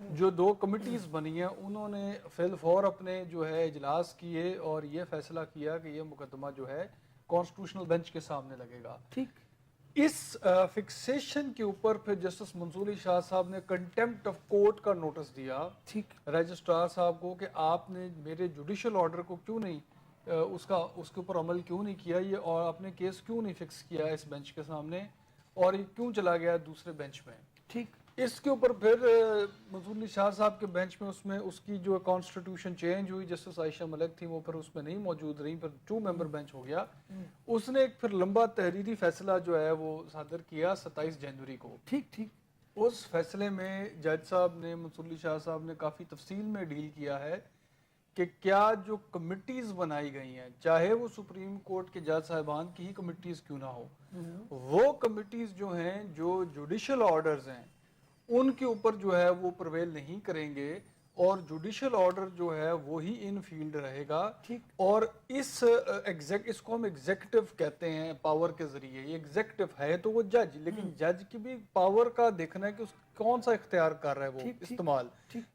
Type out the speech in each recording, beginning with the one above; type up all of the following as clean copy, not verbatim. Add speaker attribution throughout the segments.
Speaker 1: جو 2 کمیٹیز بنی ہیں انہوں نے فی الفور اپنے جو ہے اجلاس کیے اور یہ فیصلہ کیا کہ یہ مقدمہ جو ہے کانسٹیٹیوشنل بینچ کے سامنے لگے گا.
Speaker 2: ٹھیک.
Speaker 1: اس فکسیشن کے اوپر پھر جسٹس منصور علی شاہ صاحب نے کنٹیمپٹ آف کورٹ کا نوٹس دیا
Speaker 2: ٹھیک.
Speaker 1: رجسٹرار صاحب کو کہ آپ نے میرے جوڈیشل آرڈر کو کیوں نہیں اس کے اوپر عمل کیوں نہیں کیا یہ اور آپ نے کیس کیوں نہیں فکس کیا اس بینچ کے سامنے اور یہ کیوں چلا گیا دوسرے بینچ میں.
Speaker 2: ٹھیک.
Speaker 1: اس کے اوپر پھر منصور علی شاہ صاحب کے بینچ میں اس کی جو کانسٹیٹیوشن چینج ہوئی جسٹس عائشہ ملک تھی وہ پھر اس میں نہیں موجود رہی پھر 2 ممبر بینچ ہو گیا. اس نے ایک پھر لمبا تحریری فیصلہ جو ہے وہ صادر کیا 27 جنوری کو.
Speaker 2: ٹھیک. ٹھیک.
Speaker 1: اس فیصلے میں جج صاحب نے منصور علی شاہ صاحب نے کافی تفصیل میں ڈیل کیا ہے کہ کیا جو کمیٹیز بنائی گئی ہیں چاہے وہ سپریم کورٹ کے جج صاحبان کی ہی کمیٹیز کیوں نہ ہو وہ کمیٹیز جو ہیں جو جوڈیشل آرڈرز ہیں ان کے اوپر جو ہے وہ پرویل نہیں کریں گے اور جوڈیشل آرڈر جو ہے وہی ان فیلڈ رہے گا. اور اس کو ہم ایگزیکٹو کہتے ہیں پاور کے ذریعے. یہ ایگزیکٹو ہے تو وہ جج لیکن جج کی بھی پاور کا دیکھنا ہے کہ اس کون سا اختیار کر رہا ہے وہ استعمال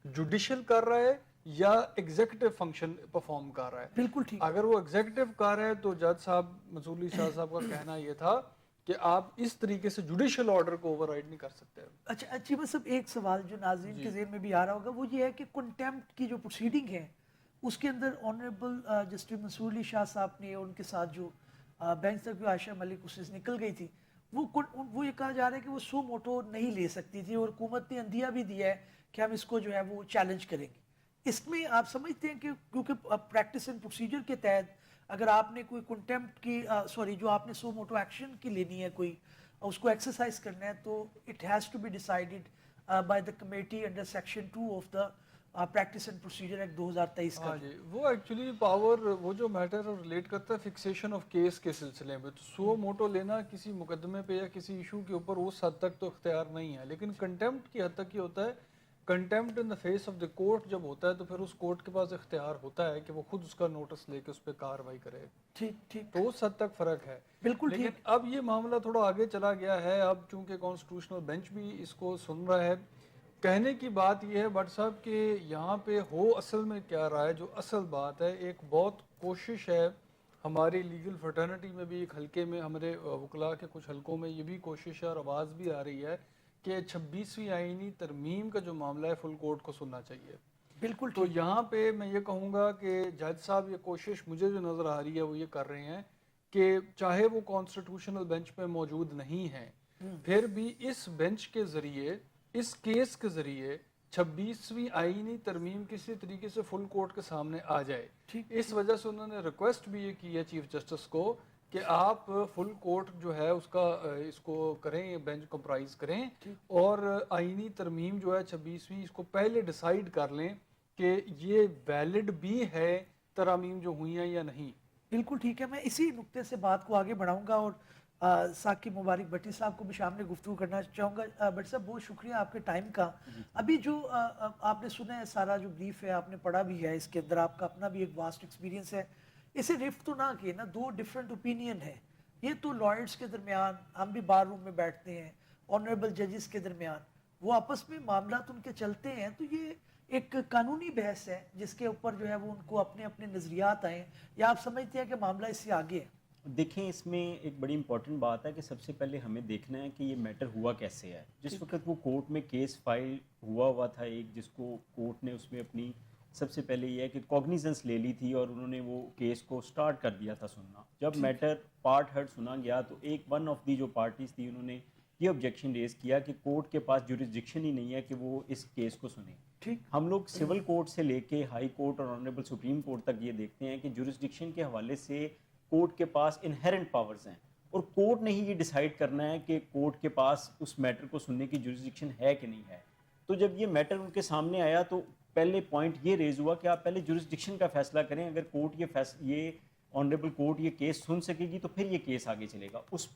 Speaker 1: جوڈیشل کر رہا ہے یا ایگزیکٹو فنکشن پرفارم کر رہا ہے.
Speaker 2: بالکل ٹھیک.
Speaker 1: اگر وہ ایگزیکٹو کر رہا ہے تو جج صاحب منصور علی شاہ صاحب کا کہنا یہ تھا کہ آپ اس طریقے سے جوڈیشل آرڈر کو اوور رائڈ نہیں کر سکتے.
Speaker 2: اچھا اچھی بس اب ایک سوال جو ناظرین کے ذہن میں بھی آ رہا ہوگا وہ یہ ہے کہ کنٹیمپٹ کی جو پروسیڈنگ ہے اس کے اندر آنریبل جسٹس منصور علی شاہ صاحب نے ان کے ساتھ جو بینچ تک جو عائشہ ملک اس سے نکل گئی تھی وہ یہ کہا جا رہا ہے کہ وہ سو موٹو نہیں لے سکتی تھی اور حکومت نے عندیہ بھی دیا ہے کہ ہم اس کو جو ہے وہ چیلنج کریں گے. اس میں آپ سمجھتے ہیں کہ کیونکہ پریکٹس اینڈ پروسیجر کے تحت اگر آپ نے کوئی کنٹیمپٹ کی جو آپ نے سو موٹو ایکشن کی لینی ہے کوئی اس کو ایکسرسائز کرنا ہے تو it has to be decided by the committee under section 2 of the practice and procedure act 2023 کا.
Speaker 1: جی وہ ایکچولی پاور وہ جو میٹر ریلیٹ کرتا ہے فکسیشن آف کیس کے سلسلے میں تو سو موٹو لینا کسی مقدمے پہ یا کسی ایشو کے اوپر اس حد تک تو اختیار نہیں ہے. لیکن کنٹیمپٹ کی حد تک یہ ہوتا ہے contempt in the face of the court جب ہوتا ہے تو پھر اس کورٹ کے پاس اختیار ہوتا ہے کہ وہ خود اس کا نوٹس لے کے اس پہ کاروائی کرے.
Speaker 2: ٹھیک. ٹھیک.
Speaker 1: تو اس حد تک فرق ہے.
Speaker 2: بالکل ٹھیک.
Speaker 1: لیکن اب یہ معاملہ تھوڑا آگے چلا گیا ہے. اب چونکہ کانسٹیٹیوشنل بینچ بھی اس کو سن رہا ہے. کہنے کی بات یہ ہے بٹ صاحب کہ یہاں پہ ہو اصل میں کیا رہا ہے جو اصل بات ہے ایک بہت کوشش ہے ہماری لیگل فرٹرنٹی میں بھی ایک حلقے میں ہمارے وکلاء کے کچھ حلقوں میں یہ بھی کوشش ہے اور آواز بھی آ رہی ہے کہ 26ویں آئینی ترمیم کا جو معاملہ ہے فل کورٹ کو سننا چاہیے.
Speaker 2: بالکل.
Speaker 1: تو یہاں پہ میں یہ کہوں گا کہ جج صاحب یہ کوشش مجھے جو نظر آ رہی ہے وہ یہ کر رہے ہیں کہ چاہے وہ کانسٹیٹیوشنل بینچ پہ موجود نہیں ہیں پھر بھی اس بینچ کے ذریعے اس کیس کے ذریعے 26ویں آئینی ترمیم کسی طریقے سے فل کورٹ کے سامنے آ جائے. اس وجہ سے انہوں نے ریکویسٹ بھی یہ کی ہے چیف جسٹس کو کہ آپ فل کورٹ جو ہے اس کو کریں بینچ کمپرائز کریں اور آئینی ترمیم جو ہے 26ویں اس کو پہلے ڈیسائیڈ کر لیں کہ یہ ویلڈ بھی ہے ترامیم جو ہوئی ہیں یا نہیں.
Speaker 2: بالکل ٹھیک ہے. میں اسی نقطے سے بات کو آگے بڑھاؤں گا اور ثاقب مبارک بھٹی صاحب کو بھی شامل گفتگو کرنا چاہوں گا. بھٹی صاحب بہت شکریہ آپ کے ٹائم کا. ابھی جو آپ نے سنا ہے سارا جو بریف ہے آپ نے پڑھا بھی ہے اس کے اندر آپ کا اپنا بھی ایک واسٹ ایکسپیرینس ہے. اسے رفٹ تو نہ کیے نا 2 ڈیفرنٹ اوپینین ہے. یہ تو لائرز کے درمیان ہم بھی بار روم میں بیٹھتے ہیں آنریبل ججز کے درمیان وہ آپس میں معاملات ان کے چلتے ہیں تو یہ ایک قانونی بحث ہے جس کے اوپر جو ہے وہ ان کو اپنے اپنے نظریات آئیں یا آپ سمجھتے ہیں کہ معاملہ اس سے آگے ہے؟
Speaker 3: دیکھیں اس میں ایک بڑی امپورٹنٹ بات ہے کہ سب سے پہلے ہمیں دیکھنا ہے کہ یہ میٹر ہوا کیسے ہے. جس وقت وہ کورٹ میں کیس فائل ہوا تھا ایک جس کو کورٹ نے اس میں اپنی سب سے پہلے یہ ہے کہ کوگنیزنس لے لی تھی اور انہوں نے وہ کیس کو سٹارٹ کر دیا تھا سننا. جب میٹر پارٹ ہرڈ سنا گیا تو ون آف دی جو پارٹیز تھی انہوں نے یہ آبجیکشن ریز کیا کہ کورٹ کے پاس جوریسڈکشن ہی نہیں ہے کہ وہ اس کیس کو سنیں. ہم لوگ سول کورٹ سے لے کے ہائی کورٹ اور آنریبل سپریم کورٹ تک یہ دیکھتے ہیں کہ جوریسڈکشن کے حوالے سے کورٹ کے پاس انہیرنٹ پاورز ہیں اور کورٹ نے ہی یہ ڈیسائیڈ کرنا ہے کہ کورٹ کے پاس اس میٹر کو سننے کی جوریسڈکشن ہے کہ نہیں ہے. تو جب یہ میٹر ان کے سامنے آیا تو پہلے پوائنٹ یہ ریز ہوا کہ آپ پہلے جوریسڈکشن کا فیصلہ کریں. اگر کورٹ یہ آنریبل کورٹ یہ کیس سن سکے گی تو پھر یہ کیس آگے چلے گا. اس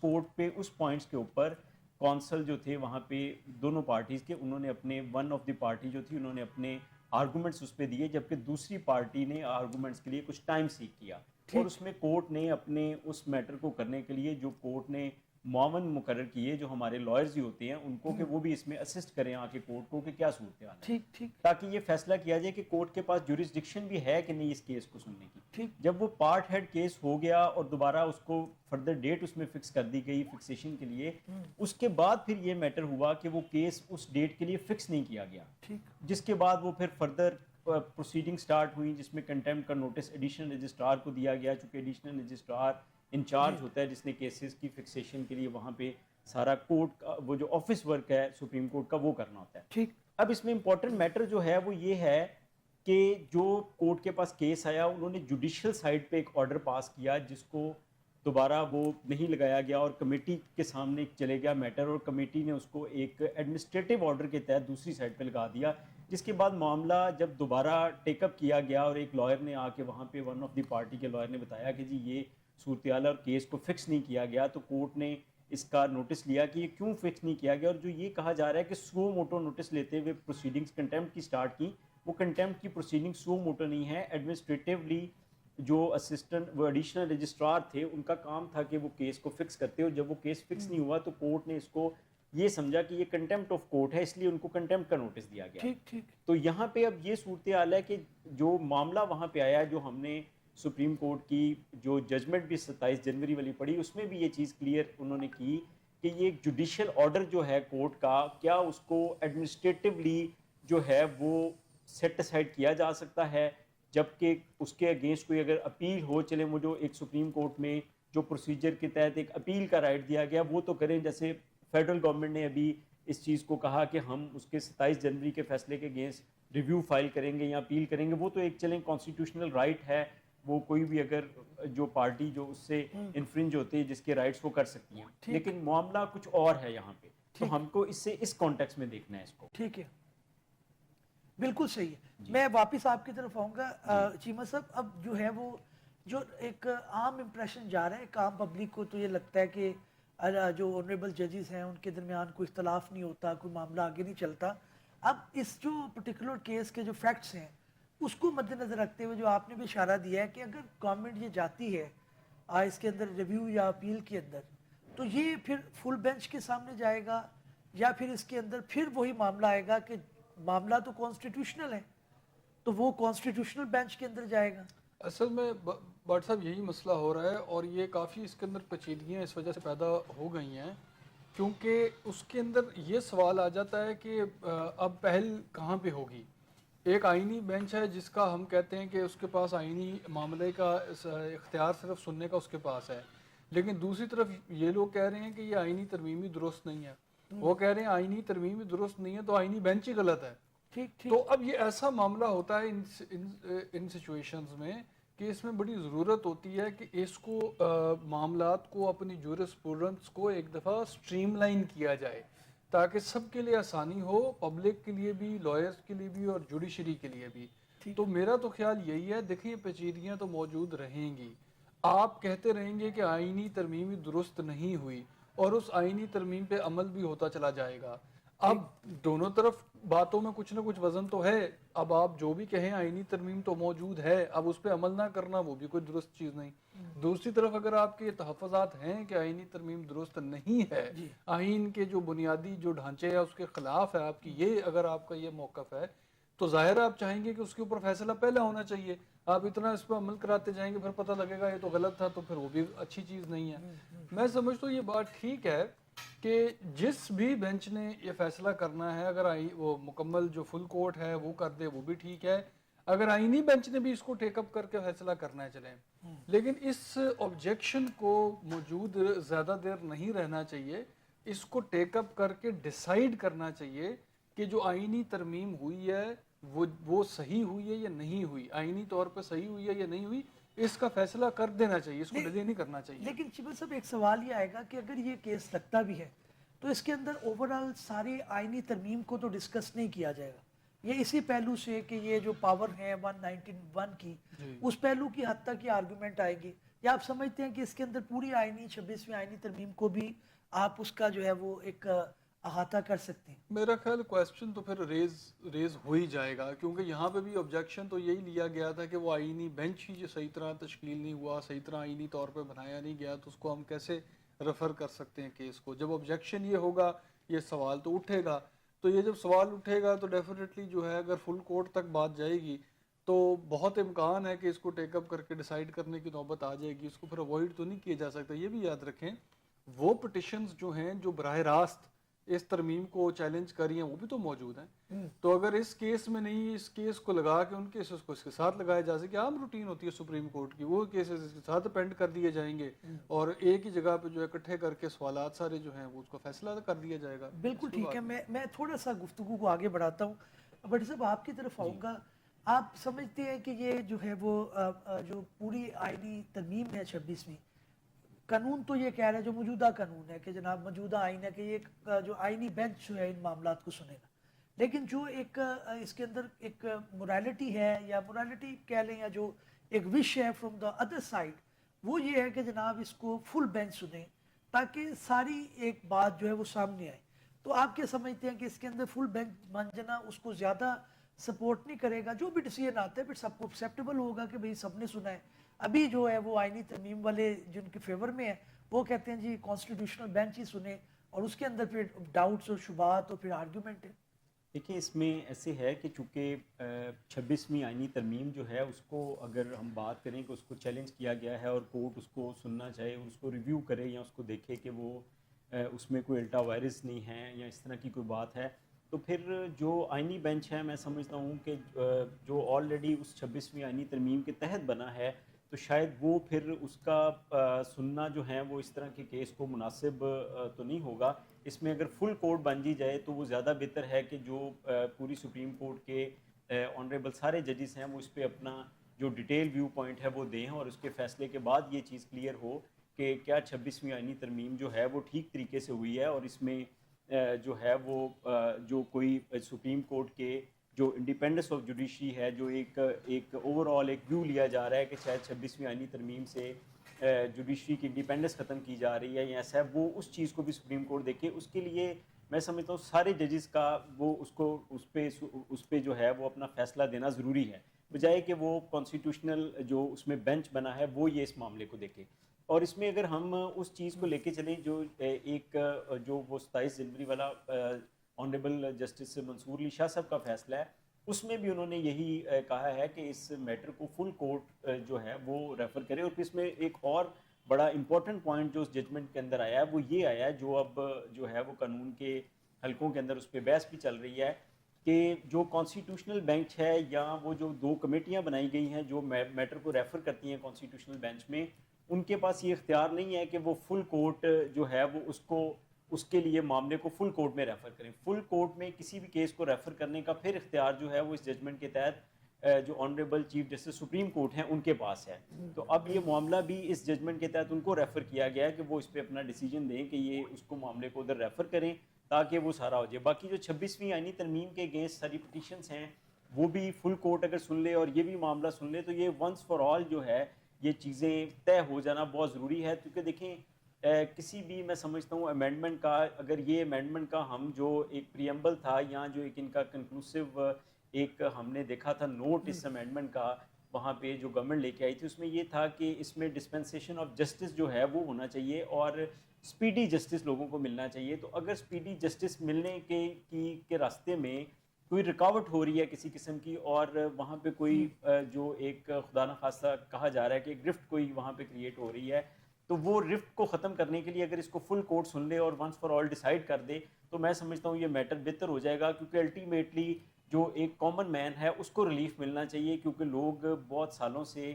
Speaker 3: کورٹ پہ اس پوائنٹس کے اوپر کونسل جو تھے وہاں پہ دونوں پارٹیز کے انہوں نے اپنے ون آف دی پارٹی جو تھی انہوں نے اپنے آرگومنٹس اس پہ دیے جبکہ دوسری پارٹی نے آرگومنٹس کے لیے کچھ ٹائم سیک کیا اور اس میں کورٹ نے اپنے اس میٹر کو کرنے کے لیے جو کورٹ نے معاون مقرر کیے جو ہمارے لائرز ہی ہوتے ہیں ان کو کہ وہ بھی اس میں اسسٹ کریں آ کے کورٹ کو کہ کیا صورتحال ہے،
Speaker 2: ٹھیک ٹھیک
Speaker 3: تاکہ یہ فیصلہ کیا جائے کہ کورٹ کے پاس جورسڈکشن بھی ہے کہ نہیں اس کیس کو سننے کی.
Speaker 2: ٹھیک.
Speaker 3: جب وہ پارٹ ہیڈ کیس ہو گیا اور دوبارہ اس کو فردر ڈیٹ اس میں فکس کر دی گئی فکسیشن کے لیے، اس کے بعد پھر یہ میٹر ہوا کہ وہ کیس اس ڈیٹ کے لیے فکس نہیں کیا گیا،
Speaker 2: ٹھیک.
Speaker 3: جس کے بعد وہ پھر فردر پروسیڈنگ سٹارٹ ہوئی جس میں کنٹیمپٹ کا نوٹس ایڈیشنل رجسٹرار کو دیا گیا، چونکہ ایڈیشنل رجسٹرار انچارج ہوتا ہے جس نے کیسز کی فکسیشن کے لیے وہاں پہ سارا کورٹ کا وہ جو آفس ورک ہے سپریم کورٹ کا وہ کرنا ہوتا ہے.
Speaker 2: ٹھیک.
Speaker 3: اب اس میں امپورٹنٹ میٹر جو ہے وہ یہ ہے کہ جو کورٹ کے پاس کیس آیا انہوں نے جوڈیشل سائڈ پہ ایک آرڈر پاس کیا جس کو دوبارہ وہ نہیں لگایا گیا اور کمیٹی کے سامنے چلے گیا میٹر، اور کمیٹی نے اس کو ایک ایڈمنسٹریٹو آرڈر کے تحت دوسری سائڈ پہ لگا دیا، جس کے بعد معاملہ جب دوبارہ ٹیک اپ کیا گیا اور ایک لائر نے آ کے وہاں پہ ون آف دی پارٹی کے لائر نے بتایا کہ جی یہ صورتحال اور کیس کو فکس نہیں کیا گیا، تو کورٹ نے اس کا نوٹس لیا کہ یہ کیوں فکس نہیں کیا گیا، اور جو یہ کہا جا رہا ہے کہ سو موٹو نوٹس لیتے ہوئے پروسیڈنگز کنٹیمپٹ کی سٹارٹ کی، وہ کنٹیمپٹ کی پروسیڈنگ سو موٹو نہیں ہے، ایڈمنسٹریٹولی جو اسسٹنٹ وہ ایڈیشنل رجسٹرار تھے ان کا کام تھا کہ وہ کیس کو فکس کرتے، اور جب وہ کیس فکس نہیں ہوا تو کورٹ نے اس کو یہ سمجھا کہ یہ کنٹیمپٹ آف کورٹ ہے، اس لیے ان کو کنٹیمپٹ کا نوٹس دیا گیا.
Speaker 2: ٹھیک ٹھیک.
Speaker 3: تو یہاں پہ اب یہ صورتحال ہے کہ جو معاملہ وہاں پہ آیا جو ہم نے سپریم کورٹ کی جو ججمنٹ بھی 27 جنوری والی پڑھی اس میں بھی یہ چیز کلیئر انہوں نے کی کہ یہ ایک جوڈیشل آرڈر جو ہے کورٹ کا کیا اس کو ایڈمنسٹریٹولی جو ہے وہ سیٹ اسائڈ کیا جا سکتا ہے، جبکہ اس کے اگینسٹ کوئی اگر اپیل ہو، چلے وہ جو ایک سپریم کورٹ میں جو پروسیجر کے تحت ایک اپیل کا رائٹ دیا گیا وہ تو کریں، جیسے فیڈرل گورنمنٹ نے ابھی اس چیز کو کہا کہ ہم اس کے 27 جنوری کے فیصلے کے اگینسٹ ریویو فائل کریں گے یا اپیل کریں گے، وہ تو ایک چلیں کانسٹیٹیوشنل رائٹ ہے، وہ کوئی بھی اگر جو پارٹی جو اس سے انفرنج ہوتی ہے جس کے رائٹس وہ کر سکتی ہیں، لیکن معاملہ کچھ اور ہے یہاں پہ، تو ہم کو اس سے اس کانٹیکس میں دیکھنا ہے اس کو.
Speaker 2: ٹھیک ہے، بالکل صحیح ہے. میں واپس آپ کی طرف آؤں گا چیمہ صاحب. اب جو ہے وہ جو ایک عام امپریشن جا رہا ہے ایک عام پبلک کو تو یہ لگتا ہے کہ جو آنریبل ججز ہیں ان کے درمیان کوئی اختلاف نہیں ہوتا، کوئی معاملہ آگے نہیں چلتا. اب اس جو پرٹیکولر کیس کے جو فیکٹس ہیں اس کو مد نظر رکھتے ہوئے جو آپ نے بھی اشارہ دیا ہے کہ اگر گورنمنٹ یہ جاتی ہے اس کے اندر ریویو یا اپیل کے اندر تو یہ پھر فل بینچ کے سامنے جائے گا یا پھر اس کے اندر پھر وہی معاملہ آئے گا کہ معاملہ تو کانسٹیٹیوشنل ہے تو وہ کانسٹیٹیوشنل بینچ کے اندر جائے گا.
Speaker 1: اصل میں بٹ صاحب یہی مسئلہ ہو رہا ہے اور یہ کافی اس کے اندر پیچیدگیاں اس وجہ سے پیدا ہو گئی ہیں کیونکہ اس کے اندر یہ سوال آ جاتا ہے کہ اب پہل کہاں پہ ہوگی. ایک آئینی بینچ ہے جس کا ہم کہتے ہیں کہ اس کے پاس آئینی معاملے کا اختیار صرف سننے کا اس کے پاس ہے، لیکن دوسری طرف یہ لوگ کہہ رہے ہیں کہ یہ آئینی ترمیمی درست نہیں ہے، وہ کہہ رہے ہیں آئینی ترمیمی درست نہیں ہے تو آئینی بینچ ہی غلط ہے. تو اب یہ ایسا معاملہ ہوتا ہے ان سچویشنز میں کہ اس میں بڑی ضرورت ہوتی ہے کہ اس کو معاملات کو اپنی جورسپروڈنس کو ایک دفعہ سٹریم لائن کیا جائے تاکہ سب کے لیے آسانی ہو، پبلک کے لیے بھی، لائرز کے لیے بھی اور جوڈیشری کے لیے بھی. تو میرا تو خیال یہی ہے، دیکھیں پیچیدگیاں تو موجود رہیں گی، آپ کہتے رہیں گے کہ آئینی ترمیم درست نہیں ہوئی اور اس آئینی ترمیم پہ عمل بھی ہوتا چلا جائے گا. اب دونوں طرف باتوں میں کچھ نہ کچھ وزن تو ہے. اب آپ جو بھی کہیں آئینی ترمیم تو موجود ہے، اب اس پہ عمل نہ کرنا وہ بھی کوئی درست چیز نہیں. دوسری طرف اگر آپ کے یہ تحفظات ہیں کہ آئینی ترمیم درست نہیں ہے، آئین کے جو بنیادی جو ڈھانچے ہے اس کے خلاف ہے آپ کی، یہ اگر آپ کا یہ موقف ہے تو ظاہر ہے آپ چاہیں گے کہ اس کے اوپر فیصلہ پہلے ہونا چاہیے. آپ اتنا اس پہ عمل کراتے جائیں گے پھر پتہ لگے گا یہ تو غلط تھا، تو پھر وہ بھی اچھی چیز نہیں ہے. میں سمجھتا ہوں یہ بات ٹھیک ہے کہ جس بھی بینچ نے یہ فیصلہ کرنا ہے، اگر وہ مکمل جو فل کورٹ ہے وہ کر دے وہ بھی ٹھیک ہے، اگر آئینی بینچ نے بھی اس کو ٹیک اپ کر کے فیصلہ کرنا ہے چلیں. لیکن اس آبجیکشن کو موجود زیادہ دیر نہیں رہنا چاہیے، اس کو ٹیک اپ کر کے ڈیسائیڈ کرنا چاہیے کہ جو آئینی ترمیم ہوئی ہے وہ صحیح ہوئی ہے یا نہیں ہوئی، آئینی طور پہ صحیح ہوئی ہے یا نہیں ہوئی، اس کا فیصلہ کر دینا چاہیے، اس کو ڈیلے نہیں کرنا چاہیے.
Speaker 2: لیکن چیمہ صاحب ایک سوال یہ آئے گا کہ اگر یہ کیس لگتا بھی ہے تو اس کے اندر اوورآل سارے آئینی ترمیم کو تو ڈسکس نہیں کیا جائے گا. یہ اسی پہلو سے کہ یہ جو پاور ہے 191 کی اس پہلو کی حد تک یہ آرگومنٹ آئے گی، یا آپ سمجھتے ہیں کہ اس کے اندر پوری آئینی 26ویں آئینی ترمیم کو بھی آپ اس کا جو ہے وہ ایک احاطہ کر سکتے ہیں؟
Speaker 1: میرا خیال کویسچن تو پھر ریز ہو ہی جائے گا، کیونکہ یہاں پہ بھی آبجیکشن تو یہی لیا گیا تھا کہ وہ آئینی بینچ ہی جو صحیح طرح تشکیل نہیں ہوا، صحیح طرح آئینی طور پہ بنایا نہیں گیا، تو اس کو ہم کیسے ریفر کر سکتے ہیں کیس کو. جب آبجیکشن یہ ہوگا یہ سوال تو اٹھے گا, تو یہ جب سوال اٹھے گا تو ڈیفینیٹلی جو ہے اگر فل کورٹ تک بات جائے گی تو بہت امکان ہے کہ اس کو ٹیک اپ کر کے ڈیسائیڈ کرنے کی نوبت آ جائے گی. اس کو پھر اوائڈ تو نہیں کیا جا سکتا. یہ بھی یاد رکھیں وہ پٹیشنز جو ہیں جو براہ راست اس ترمیم کو چیلنج کر رہی ہیں وہ بھی تو موجود ہیں. تو اگر اس کیس میں نہیں اس کیس کو لگا کے ان کیسز کو اس کے ساتھ لگایا جا سکے, عام روٹین ہوتی ہے سپریم کورٹ کی, وہ کیسز اس کے ساتھ اپینڈ کر دیے جائیں گے اور ایک ہی جگہ پہ جو ہے اکٹھے کر کے سوالات سارے جو ہیں وہ اس کا فیصلہ کر دیا جائے گا.
Speaker 2: بالکل ٹھیک ہے. میں تھوڑا سا گفتگو کو آگے بڑھاتا ہوں. بٹ صاحب آپ کی طرف آؤں گا. آپ سمجھتے ہیں کہ یہ جو ہے وہ جو پوری آئینی ترمیم ہے 26ویں, قانون تو یہ کہہ رہا ہے جو موجودہ قانون ہے کہ جناب موجودہ آئین ہے کہ یہ جو آئینی بینچ جو ہے ان معاملات کو سنے گا, لیکن جو ایک اس کے اندر ایک مورالٹی ہے یا مورالٹی کہہ لیں یا جو ایک وش ہے فرام دا ادر سائڈ, وہ یہ ہے کہ جناب اس کو فل بینچ سنیں تاکہ ساری ایک بات جو ہے وہ سامنے آئے. تو آپ کیا سمجھتے ہیں کہ اس کے اندر فل بینچ بن جانا اس کو زیادہ سپورٹ نہیں کرے گا؟ جو بھی ڈیسیجن آتا ہے پھر سب کو ایکسیپٹیبل ہوگا کہ بھئی سب نے سنا ہے. ابھی جو ہے وہ آئینی ترمیم والے جن کے فیور میں ہیں وہ کہتے ہیں جی کانسٹیٹیوشنل بینچ ہی سنے, اور اس کے اندر پھر ڈاؤٹس اور شبہات اور پھر آرگیومنٹ ہے.
Speaker 3: دیکھیں اس میں ایسے ہے کہ چونکہ 26ویں آئینی ترمیم جو ہے اس کو اگر ہم بات کریں کہ اس کو چیلنج کیا گیا ہے اور کورٹ اس کو سننا چاہے اور اس کو ریویو کرے یا اس کو دیکھے کہ وہ اس میں کوئی الٹا وائرس نہیں ہے یا اس طرح کی کوئی بات ہے, تو پھر جو آئینی بینچ ہے میں سمجھتا ہوں کہ جو آلریڈی اس 26ویں آئینی ترمیم کے تحت بنا ہے تو شاید وہ پھر اس کا سننا جو ہے وہ اس طرح کے کیس کو مناسب تو نہیں ہوگا. اس میں اگر فل کورٹ بن جی جائے تو وہ زیادہ بہتر ہے کہ جو پوری سپریم کورٹ کے آنریبل سارے ججز ہیں وہ اس پہ اپنا جو ڈیٹیل ویو پوائنٹ ہے وہ دیں اور اس کے فیصلے کے بعد یہ چیز کلیئر ہو کہ کیا 26ویں آئینی ترمیم جو ہے وہ ٹھیک طریقے سے ہوئی ہے اور اس میں جو ہے وہ جو کوئی سپریم کورٹ کے جو انڈیپینڈنس آف جوڈیشری ہے جو ایک اوور آل ایک ویو لیا جا رہا ہے کہ شاید 26ویں آئینی ترمیم سے جوڈیشری کی انڈیپینڈنس ختم کی جا رہی ہے یا ایسا ہے, وہ اس چیز کو بھی سپریم کورٹ دیکھے. اس کے لیے میں سمجھتا ہوں سارے ججز کا وہ اس پہ جو ہے وہ اپنا فیصلہ دینا ضروری ہے, بجائے کہ وہ کانسٹیٹیوشنل جو اس میں بینچ بنا ہے وہ یہ اس معاملے کو دیکھے. اور اس میں اگر ہم اس چیز کو لے کے چلیں جو ایک جو وہ 27 جنوری والا آنریبل جسٹس منصور علی شاہ صاحب کا فیصلہ ہے, اس میں بھی انہوں نے یہی کہا ہے کہ اس میٹر کو فل کورٹ جو ہے وہ ریفر کرے. اور پھر اس میں ایک اور بڑا امپورٹنٹ پوائنٹ جو اس ججمنٹ کے اندر آیا ہے وہ یہ آیا ہے جو اب جو ہے وہ قانون کے حلقوں کے اندر اس پہ بحث بھی چل رہی ہے کہ جو کانسٹیٹیوشنل بینچ ہے یا وہ جو 2 کمیٹیاں بنائی گئی ہیں جو میٹر کو ریفر کرتی ہیں کانسٹیٹیوشنل بینچ میں, ان کے پاس یہ اختیار نہیں ہے کہ وہ فل کورٹ جو ہے وہ اس کے لیے معاملے کو فل کورٹ میں ریفر کریں. فل کورٹ میں کسی بھی کیس کو ریفر کرنے کا پھر اختیار جو ہے وہ اس ججمنٹ کے تحت جو honourable chief justice supreme court ہیں ان کے پاس ہے. تو اب یہ معاملہ بھی اس ججمنٹ کے تحت ان کو ریفر کیا گیا ہے کہ وہ اس پہ اپنا ڈیسیجن دیں کہ یہ اس کو معاملے کو ادھر ریفر کریں تاکہ وہ سارا ہو جائے. باقی جو 26ویں آئینی ترمیم کے اگینسٹ ساری پٹیشنز ہیں وہ بھی فل کورٹ اگر سن لے اور یہ بھی معاملہ سن لے تو یہ ونس فار آل جو ہے یہ چیزیں طے ہو جانا بہت ضروری ہے. کیونکہ دیکھیں کسی بھی میں سمجھتا ہوں امینڈمنٹ کا اگر یہ امینڈمنٹ کا ہم جو ایک پریمبل تھا یا جو ایک ان کا کنکلوسیو ایک ہم نے دیکھا تھا نوٹ اس امینڈمنٹ کا وہاں پہ جو گورنمنٹ لے کے آئی تھی اس میں یہ تھا کہ اس میں ڈسپینسیشن آف جسٹس جو ہے وہ ہونا چاہیے اور سپیڈی جسٹس لوگوں کو ملنا چاہیے. تو اگر سپیڈی جسٹس ملنے کے راستے میں کوئی رکاوٹ ہو رہی ہے کسی قسم کی اور وہاں پہ کوئی جو ایک خدا نخواستہ کہا جا رہا ہے کہ گرفٹ کوئی وہاں پہ کریٹ ہو رہی ہے, تو وہ رفٹ کو ختم کرنے کے لیے اگر اس کو فل کورٹ سن لے اور ونس فار آل ڈیسائیڈ کر دے تو میں سمجھتا ہوں یہ میٹر بہتر ہو جائے گا. کیونکہ الٹیمیٹلی جو ایک کامن مین ہے اس کو ریلیف ملنا چاہیے کیونکہ لوگ بہت سالوں سے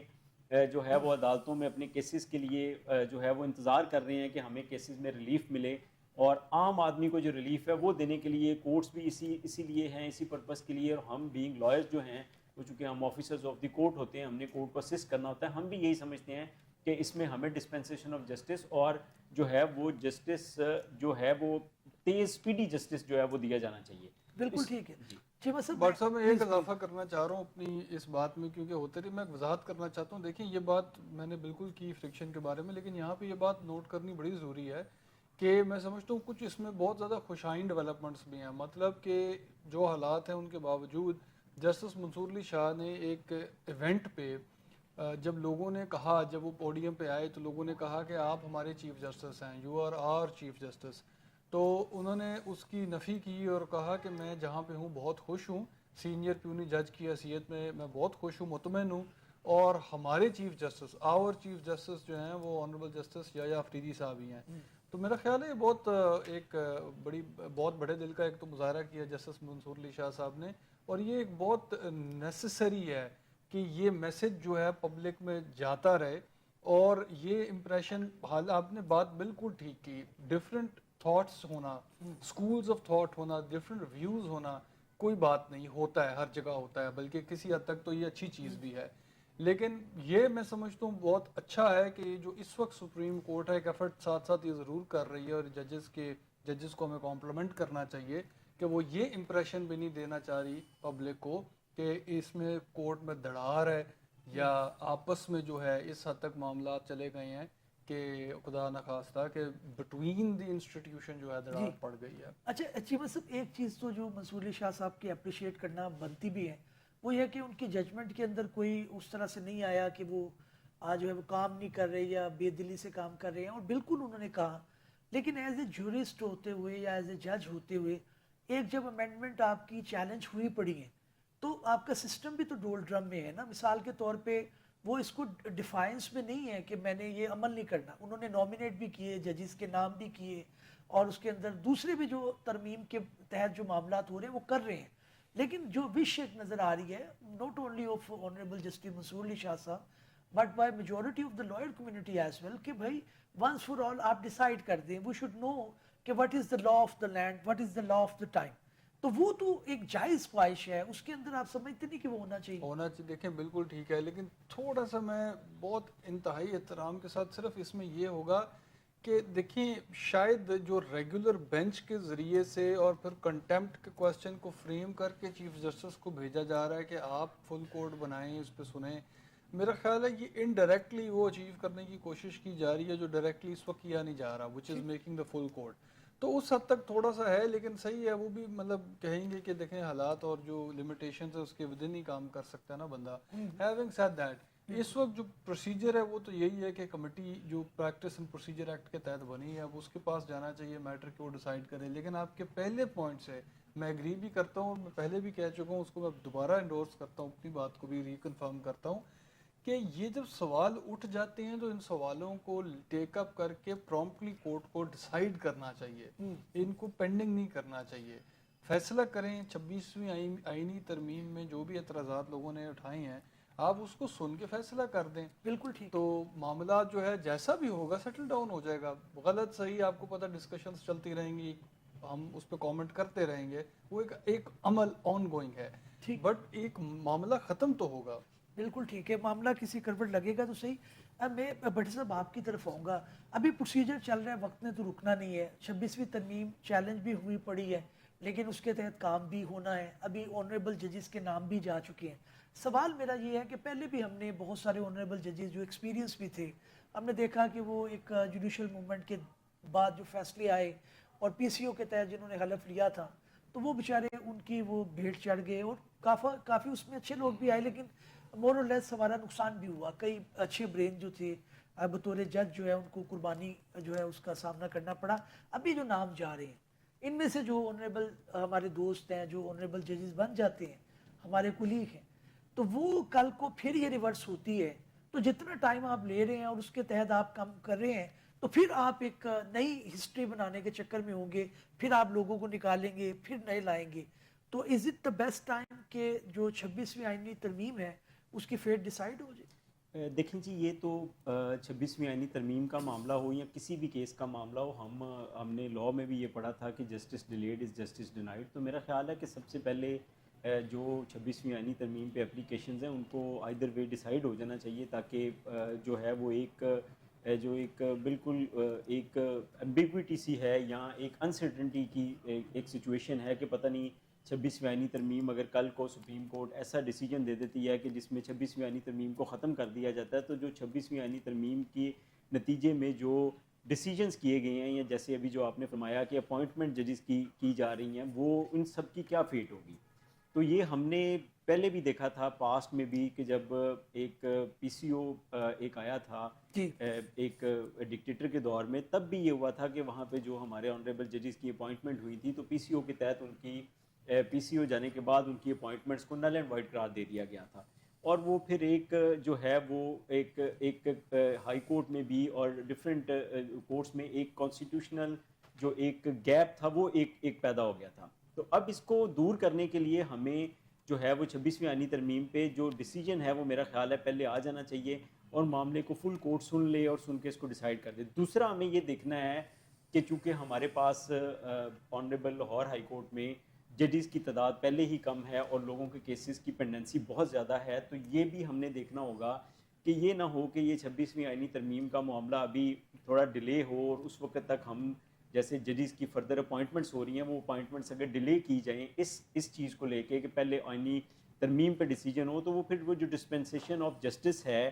Speaker 3: جو ہے وہ عدالتوں میں اپنے کیسز کے لیے جو ہے وہ انتظار کر رہے ہیں کہ ہمیں کیسز میں ریلیف ملے, اور عام آدمی کو جو ریلیف ہے وہ دینے کے لیے کورٹس بھی اسی لیے ہیں, اسی پرپس کے لیے. اور ہم بینگ لائرز جو ہیں وہ چونکہ ہم آفیسرز آف دی کورٹ ہوتے ہیں, ہم نے کورٹ کو اسسٹ کرنا ہوتا ہے, ہم بھی یہی سمجھتے ہیں کہ اس میں ہمیں ڈسپینسیشن آف جسٹس اور جو ہے وہ جسٹس جو ہے وہ تیز سپیڈی جسٹس جو ہے وہ دیا جانا چاہیے.
Speaker 2: بالکل ٹھیک ہے.
Speaker 1: بٹ صاحب میں ایک اضافہ کرنا چاہ رہا ہوں اپنی اس بات میں کیونکہ ہوتے رہی, میں ایک وضاحت کرنا چاہتا ہوں. دیکھیں یہ بات میں نے بالکل کی فرکشن کے بارے میں, لیکن یہاں پہ یہ بات نوٹ کرنی بڑی ضروری ہے کہ میں سمجھتا ہوں کچھ اس میں بہت زیادہ خوشائن ڈیولپمنٹس بھی ہیں. مطلب کہ جو حالات ہیں ان کے باوجود جسٹس منصور علی شاہ نے ایک ایونٹ پہ جب لوگوں نے کہا، جب وہ پوڈیم پہ آئے تو لوگوں نے کہا کہ آپ ہمارے چیف جسٹس ہیں، you are are chief justice, تو انہوں نے اس کی نفی کی اور کہا کہ میں جہاں پہ ہوں بہت خوش ہوں، سینئر پیونی جج کی حیثیت میں میں بہت خوش ہوں، مطمئن ہوں، اور ہمارے چیف جسٹس، آور چیف جسٹس جو ہیں وہ آنریبل جسٹس یا افریدی صاحب ہی ہیں. تو میرا خیال ہے یہ بہت ایک بہت بڑے دل کا ایک تو مظاہرہ کیا جسٹس منصور علی شاہ صاحب نے، اور یہ ایک بہت نیسسری ہے کہ یہ میسج جو ہے پبلک میں جاتا رہے. اور یہ امپریشن، حال آپ نے بات بالکل ٹھیک کی، ڈفرینٹ تھاٹس ہونا، اسکولز آف تھاٹ ہونا، ڈفرینٹ ویوز ہونا، کوئی بات نہیں، ہوتا ہے، ہر جگہ ہوتا ہے، بلکہ کسی حد تک تو یہ اچھی چیز بھی ہے. لیکن یہ میں سمجھتا ہوں بہت اچھا ہے کہ جو اس وقت سپریم کورٹ ہے ایک ایفرٹ ساتھ ساتھ یہ ضرور کر رہی ہے، اور ججز کو ہمیں کمپلیمنٹ کرنا چاہیے کہ وہ یہ امپریشن بھی نہیں دینا چاہ رہی پبلک کو کہ اس میں کورٹ میں دھڑار ہے، یا آپس میں جو ہے اس حد تک معاملات چلے گئے ہیں کہ خدا نخواستہ کہ بٹوین دی انسٹیٹیوشن جو ہے دھڑار پڑ گئی ہے.
Speaker 2: اچھا چیف صاحب، ایک چیز تو جو منصور علی شاہ صاحب کی اپریشیٹ کرنا بنتی بھی ہے، وہ یہ کہ ان کی ججمنٹ کے اندر کوئی اس طرح سے نہیں آیا کہ وہ جو ہے وہ کام نہیں کر رہے یا بے دلی سے کام کر رہے ہیں، اور بالکل انہوں نے کہا. لیکن ایز اے جورسٹ ہوتے ہوئے یا ایز اے جج ہوتے ہوئے، ایک جب امینڈمنٹ آپ کی چیلنج ہوئی پڑی ہے تو آپ کا سسٹم بھی تو ڈول ڈرم میں ہے نا. مثال کے طور پہ وہ اس کو ڈیفائنس میں نہیں ہے کہ میں نے یہ عمل نہیں کرنا، انہوں نے نامینیٹ بھی کیے، ججز کے نام بھی کیے، اور اس کے اندر دوسرے بھی جو ترمیم کے تحت جو معاملات ہو رہے ہیں وہ کر رہے ہیں. لیکن جو وش ایک نظر آ رہی ہے، not only of honourable justice Mansoor Ali Shah صاحب but by majority of the lawyer community as well, کہ بھائی ونس فار آل آپ ڈیسائیڈ کر دیں، وی شوڈ نو کہ what is the law of the land, what is the law of the time. تو وہ تو ایک جائز خواہش ہے، اس کے اندر آپ سمجھتے نہیں کہ وہ ہونا چاہیے.
Speaker 1: دیکھیں بالکل ٹھیک ہے، لیکن تھوڑا سا میں بہت انتہائی احترام کے ساتھ صرف اس میں یہ ہوگا کہ دیکھیں شاید جو ریگولر بینچ کے ذریعے سے اور پھر کنٹیمپٹ کے کوسچن کو فریم کر کے چیف جسٹس کو بھیجا جا رہا ہے کہ آپ فل کورٹ بنائیں، اس پہ سنیں، میرا خیال ہے یہ انڈائریکٹلی وہ اچیو کرنے کی کوشش کی جا رہی ہے جو ڈائریکٹلی اس وقت کیا نہیں جا رہا، وچ is making the full court. تو اس حد تک تھوڑا سا ہے، لیکن صحیح ہے، وہ بھی مطلب کہیں گے کہ دیکھیں حالات اور جو لمیٹیشنز ہے اس کے ودن ہی کام کر سکتا ہے نا بندہ. ہیونگ سیڈ دیٹ، اس وقت جو پروسیجر ہے وہ تو یہی ہے کہ کمیٹی جو پریکٹس اینڈ پروسیجر ایکٹ کے تحت بنی ہے اب اس کے پاس جانا چاہیے میٹر کو ڈیسائیڈ کرے. لیکن آپ کے پہلے پوائنٹ سے میں ایگری بھی کرتا ہوں، میں پہلے بھی کہہ چکا ہوں، اس کو میں دوبارہ انڈورس کرتا ہوں، اپنی بات کو بھی ریکنفرم کرتا ہوں کہ یہ جب سوال اٹھ جاتے ہیں تو ان سوالوں کو ٹیک اپ کر کے پرومپٹلی کورٹ کو ڈیسائیڈ کرنا چاہیے، ان کو پینڈنگ نہیں کرنا چاہیے. فیصلہ کریں 26ویں آئینی ترمیم میں جو بھی اعتراضات لوگوں نے اٹھائے ہیں آپ اس کو سن کے فیصلہ کر دیں.
Speaker 2: بالکل ٹھیک.
Speaker 1: تو معاملات جو ہے جیسا بھی ہوگا سیٹل ڈاؤن ہو جائے گا. غلط صحیح آپ کو پتہ ڈسکشنز چلتی رہیں گی، ہم اس پہ کامنٹ کرتے رہیں گے، وہ ایک عمل آن گوئنگ ہے، بٹ ایک معاملہ ختم تو ہوگا.
Speaker 2: بالکل ٹھیک ہے، معاملہ کسی کروٹ لگے گا تو صحیح. اب میں بٹ صاحب آپ کی طرف آؤں گا، ابھی پروسیجر چل رہا ہے، وقت نے تو رکنا نہیں ہے. 26ویں ترمیم چیلنج بھی ہوئی پڑی ہے، لیکن اس کے تحت کام بھی ہونا ہے. ابھی آنریبل ججز کے نام بھی جا چکے ہیں. سوال میرا یہ ہے کہ پہلے بھی ہم نے بہت سارے آنریبل ججز جو ایکسپیرینس بھی تھے، ہم نے دیکھا کہ وہ ایک جوڈیشل موومنٹ کے بعد جو فیصلے آئے اور پی سی او کے تحت جنہوں نے حلف لیا تھا تو وہ بیچارے ان کی وہ بھیڑ چڑھ گئے، اور کافی اس میں اچھے لوگ بھی آئے، لیکن مور اور لیس ہمارا نقصان بھی ہوا. کئی اچھے برین جو تھے بطور جج جو ہے ان کو قربانی جو ہے اس کا سامنا کرنا پڑا. ابھی جو نام جا رہے ہیں ان میں سے جو آنریبل ہمارے دوست ہیں، جو آنریبل ججز بن جاتے ہیں، ہمارے کولیگ ہیں، تو وہ کل کو پھر یہ ریورس ہوتی ہے تو جتنا ٹائم آپ لے رہے ہیں اور اس کے تحت آپ کام کر رہے ہیں تو پھر آپ ایک نئی ہسٹری بنانے کے چکر میں ہوں گے، پھر آپ لوگوں کو نکالیں گے، پھر نئے لائیں گے. تو is it the best time کہ جو 26ویں آئینی ترمیم ہے اس کی فیٹ ڈیسائیڈ ہو جائے؟
Speaker 3: دیکھیں جی، یہ تو 26ویں آئینی ترمیم کا معاملہ ہو یا کسی بھی کیس کا معاملہ ہو، ہم نے لاء میں بھی یہ پڑھا تھا کہ justice delayed is justice denied. تو میرا خیال ہے کہ سب سے پہلے جو 26ویں آئینی ترمیم پہ اپلیکیشنز ہیں ان کو آئدر وے ڈیسائیڈ ہو جانا چاہیے، تاکہ جو ہے وہ ایک بالکل ایک ایمبیگوٹی سی ہے یا ایک انسرٹنٹی کی ایک سچویشن ہے کہ پتہ نہیں 26ویں آئینی ترمیم اگر کل کو سپریم کورٹ ایسا ڈیسیجن دے دیتی ہے کہ جس میں 26ویں آئینی ترمیم کو ختم کر دیا جاتا ہے، تو جو 26ویں آئینی ترمیم کے نتیجے میں جو ڈیسیجنز کیے گئے ہیں، یا جیسے ابھی جو آپ نے فرمایا کہ اپوائنٹمنٹ ججز کی جا رہی ہیں، وہ ان سب کی کیا فیٹ ہوگی. تو یہ ہم نے پہلے بھی دیکھا تھا پاسٹ میں بھی کہ جب ایک پی سی او ایک آیا تھا
Speaker 2: جی
Speaker 3: ایک ڈکٹیٹر کے دور میں، تب بھی یہ ہوا تھا کہ وہاں پہ جو ہمارے آنریبل ججز کی اپوائنٹمنٹ ہوئی تھی تو پی سی او کے تحت ان کی پی سی او جانے کے بعد ان کی اپوائنٹمنٹس کو نل اینڈ وائڈ قرار دے دیا گیا تھا، اور وہ پھر ایک جو ہے وہ ایک ہائی کورٹ میں بھی اور ڈفرینٹ کورٹس میں ایک کانسٹیٹیوشنل جو ایک گیپ تھا وہ ایک پیدا ہو گیا تھا. تو اب اس کو دور کرنے کے لیے ہمیں جو ہے وہ 26ویں آئینی ترمیم پہ جو ڈیسیجن ہے وہ میرا خیال ہے پہلے آ جانا چاہیے اور معاملے کو فل کورٹ سن لے اور سن کے اس کو ڈیسائیڈ کر دے. دوسرا ہمیں یہ دیکھنا ہے کہ چونکہ ہمارے پاس آنریبل لاہور ہائی کورٹ میں ججز کی تعداد پہلے ہی کم ہے اور لوگوں کے کیسز کی پینڈنسی بہت زیادہ ہے، تو یہ بھی ہم نے دیکھنا ہوگا کہ یہ نہ ہو کہ یہ 26ویں آئینی ترمیم کا معاملہ ابھی تھوڑا ڈیلے ہو اور اس وقت تک ہم جیسے ججز کی فردر اپوائنٹمنٹس ہو رہی ہیں وہ اپوائنٹمنٹس اگر ڈیلے کی جائیں اس چیز کو لے کے کہ پہلے آئینی ترمیم پہ ڈیسیجن ہو، تو وہ پھر وہ جو ڈسپینسیشن آف جسٹس ہے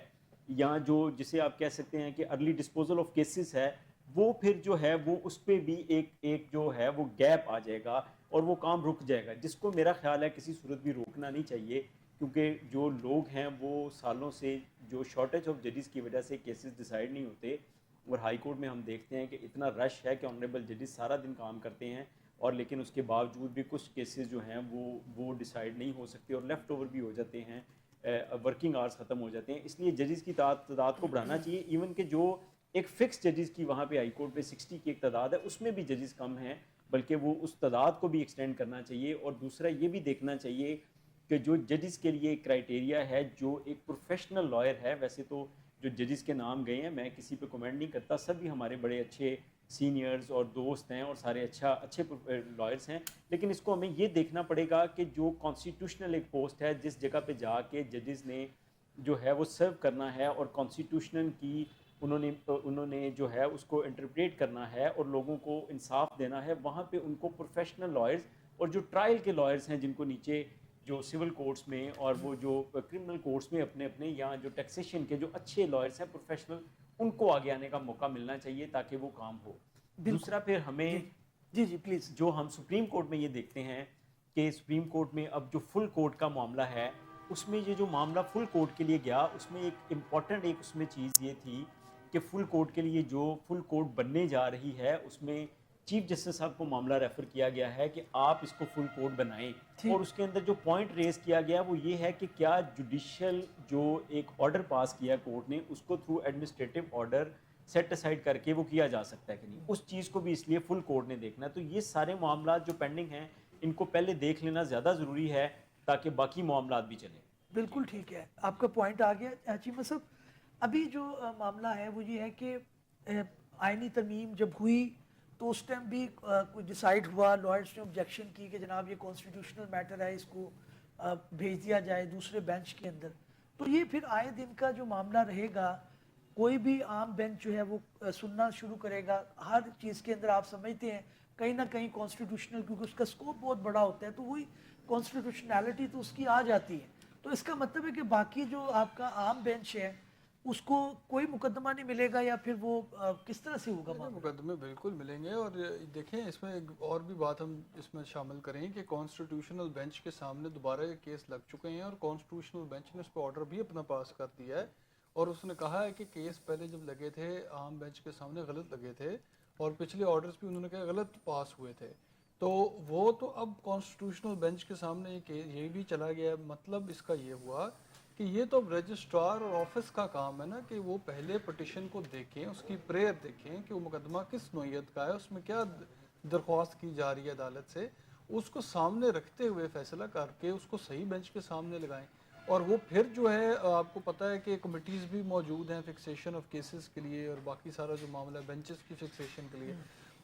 Speaker 3: یا جو جسے آپ کہہ سکتے ہیں کہ ارلی ڈسپوزل آف کیسز ہے، وہ پھر جو ہے وہ اس پہ بھی ایک جو ہے وہ گیپ آ جائے گا اور وہ کام رک جائے گا، جس کو میرا خیال ہے کسی صورت بھی روکنا نہیں چاہیے، کیونکہ جو لوگ ہیں وہ سالوں سے جو شارٹیج آف ججز کی وجہ سے کیسز ڈیسائیڈ نہیں ہوتے، اور ہائی کورٹ میں ہم دیکھتے ہیں کہ اتنا رش ہے کہ آنریبل ججز سارا دن کام کرتے ہیں اور لیکن اس کے باوجود بھی کچھ کیسز جو ہیں وہ ڈیسائیڈ نہیں ہو سکتے اور لیفٹ اوور بھی ہو جاتے ہیں، ورکنگ آورس ختم ہو جاتے ہیں. اس لیے ججز کی تعداد کو بڑھانا چاہیے، ایون کہ جو ایک فکس ججز کی وہاں پہ ہائی کورٹ پہ 60 کی ایک تعداد ہے اس میں بھی ججز کم ہیں، بلکہ وہ اس تعداد کو بھی ایکسٹینڈ کرنا چاہیے. اور دوسرا یہ بھی دیکھنا چاہیے کہ جو ججز کے لیے ایک کرائٹیریا ہے جو ایک پروفیشنل لائر ہے، ویسے تو جو ججز کے نام گئے ہیں میں کسی پہ کمنٹ نہیں کرتا، سب بھی ہمارے بڑے اچھے سینئرز اور دوست ہیں اور سارے اچھے لائرز ہیں، لیکن اس کو ہمیں یہ دیکھنا پڑے گا کہ جو کانسٹیٹیوشنل ایک پوسٹ ہے جس جگہ پہ جا کے ججز نے جو ہے وہ سرو کرنا ہے اور کانسٹیٹیوشنل کی انہوں نے جو ہے اس کو انٹرپریٹ کرنا ہے اور لوگوں کو انصاف دینا ہے، وہاں پہ ان کو پروفیشنل لائرز اور جو ٹرائل کے لائرز ہیں جن کو نیچے جو سول کورٹس میں اور وہ جو کرمنل کورٹس میں اپنے یا جو ٹیکسیشن کے جو اچھے لائرز ہیں پروفیشنل، ان کو آگے آنے کا موقع ملنا چاہیے تاکہ وہ کام ہو. دوسرا پھر ہمیں
Speaker 2: جی پلیز
Speaker 3: جو ہم سپریم کورٹ میں یہ دیکھتے ہیں کہ سپریم کورٹ میں اب جو فل کورٹ کا معاملہ ہے اس میں یہ جو معاملہ فل کورٹ کے لیے گیا اس میں ایک امپورٹنٹ ایک اس میں چیز یہ تھی کہ فل کورٹ کے لیے جو فل کورٹ بننے جا رہی ہے اس میں چیف جسٹس صاحب کو معاملہ ریفر کیا گیا ہے کہ آپ اس کو فل کورٹ بنائیں، اور اس کے اندر جو پوائنٹ ریز کیا گیا وہ یہ ہے کہ کیا جوڈیشل جو ایک آرڈر پاس کیا کورٹ نے اس کو through administrative order set aside کر کے وہ کیا جا سکتا ہے کہ نہیں، اس چیز کو بھی اس لیے فل کورٹ نے دیکھنا ہے. تو یہ سارے معاملات جو پینڈنگ ہیں ان کو پہلے دیکھ لینا زیادہ ضروری ہے تاکہ باقی معاملات بھی چلیں.
Speaker 2: بالکل ٹھیک ہے، آپ کا پوائنٹ آ گیا چیمہ صاحب. ابھی جو معاملہ ہے وہ یہ ہے کہ آئینی ترمیم جب ہوئی تو اس ٹائم بھی کچھ ڈیسائیڈ ہوا، لائرز نے آبجیکشن کی کہ جناب یہ کانسٹیٹیوشنل میٹر ہے، اس کو بھیج دیا جائے دوسرے بینچ کے اندر. تو یہ پھر آئے دن کا جو معاملہ رہے گا، کوئی بھی عام بینچ جو ہے وہ سننا شروع کرے گا ہر چیز کے اندر. آپ سمجھتے ہیں کہیں نہ کہیں کانسٹیٹیوشنل، کیونکہ اس کا سکوپ بہت بڑا ہوتا ہے تو وہی کانسٹیٹیوشنلٹی تو اس کی آ جاتی ہے. تو اس کا مطلب ہے کہ باقی جو آپ کا عام بینچ ہے اس کو کوئی مقدمہ نہیں ملے گا، یا پھر وہ کس طرح سے ہوگا معاملہ؟
Speaker 1: مقدمے بالکل ملیں گے. اور دیکھیں اس میں ایک اور بھی بات ہم اس میں شامل کریں کہ کانسٹیٹیوشنل بینچ کے سامنے دوبارہ یہ کیس لگ چکے ہیں اور کانسٹیٹیوشنل بینچ نے اس پہ آرڈر بھی اپنا پاس کر دیا ہے، اور اس نے کہا ہے کہ کیس پہلے جب لگے تھے عام بینچ کے سامنے غلط لگے تھے اور پچھلے آرڈرز بھی انہوں نے کہا غلط پاس ہوئے تھے، تو وہ تو اب کانسٹیٹیوشنل بینچ کے سامنے یہ بھی چلا گیا. مطلب اس کا یہ ہوا کہ یہ تو اب رجسٹرار اور آفس کا کام ہے نا کہ وہ پہلے پٹیشن کو دیکھیں، اس کی پریئر دیکھیں کہ وہ مقدمہ کس نوعیت کا ہے، اس میں کیا درخواست کی جا رہی ہے عدالت سے، اس کو سامنے رکھتے ہوئے فیصلہ کر کے اس کو صحیح بینچ کے سامنے لگائیں. اور وہ پھر جو ہے آپ کو پتہ ہے کہ کمیٹیز بھی موجود ہیں فکسیشن آف کیسز کے لیے اور باقی سارا جو معاملہ ہے بینچز کی فکسیشن کے لیے.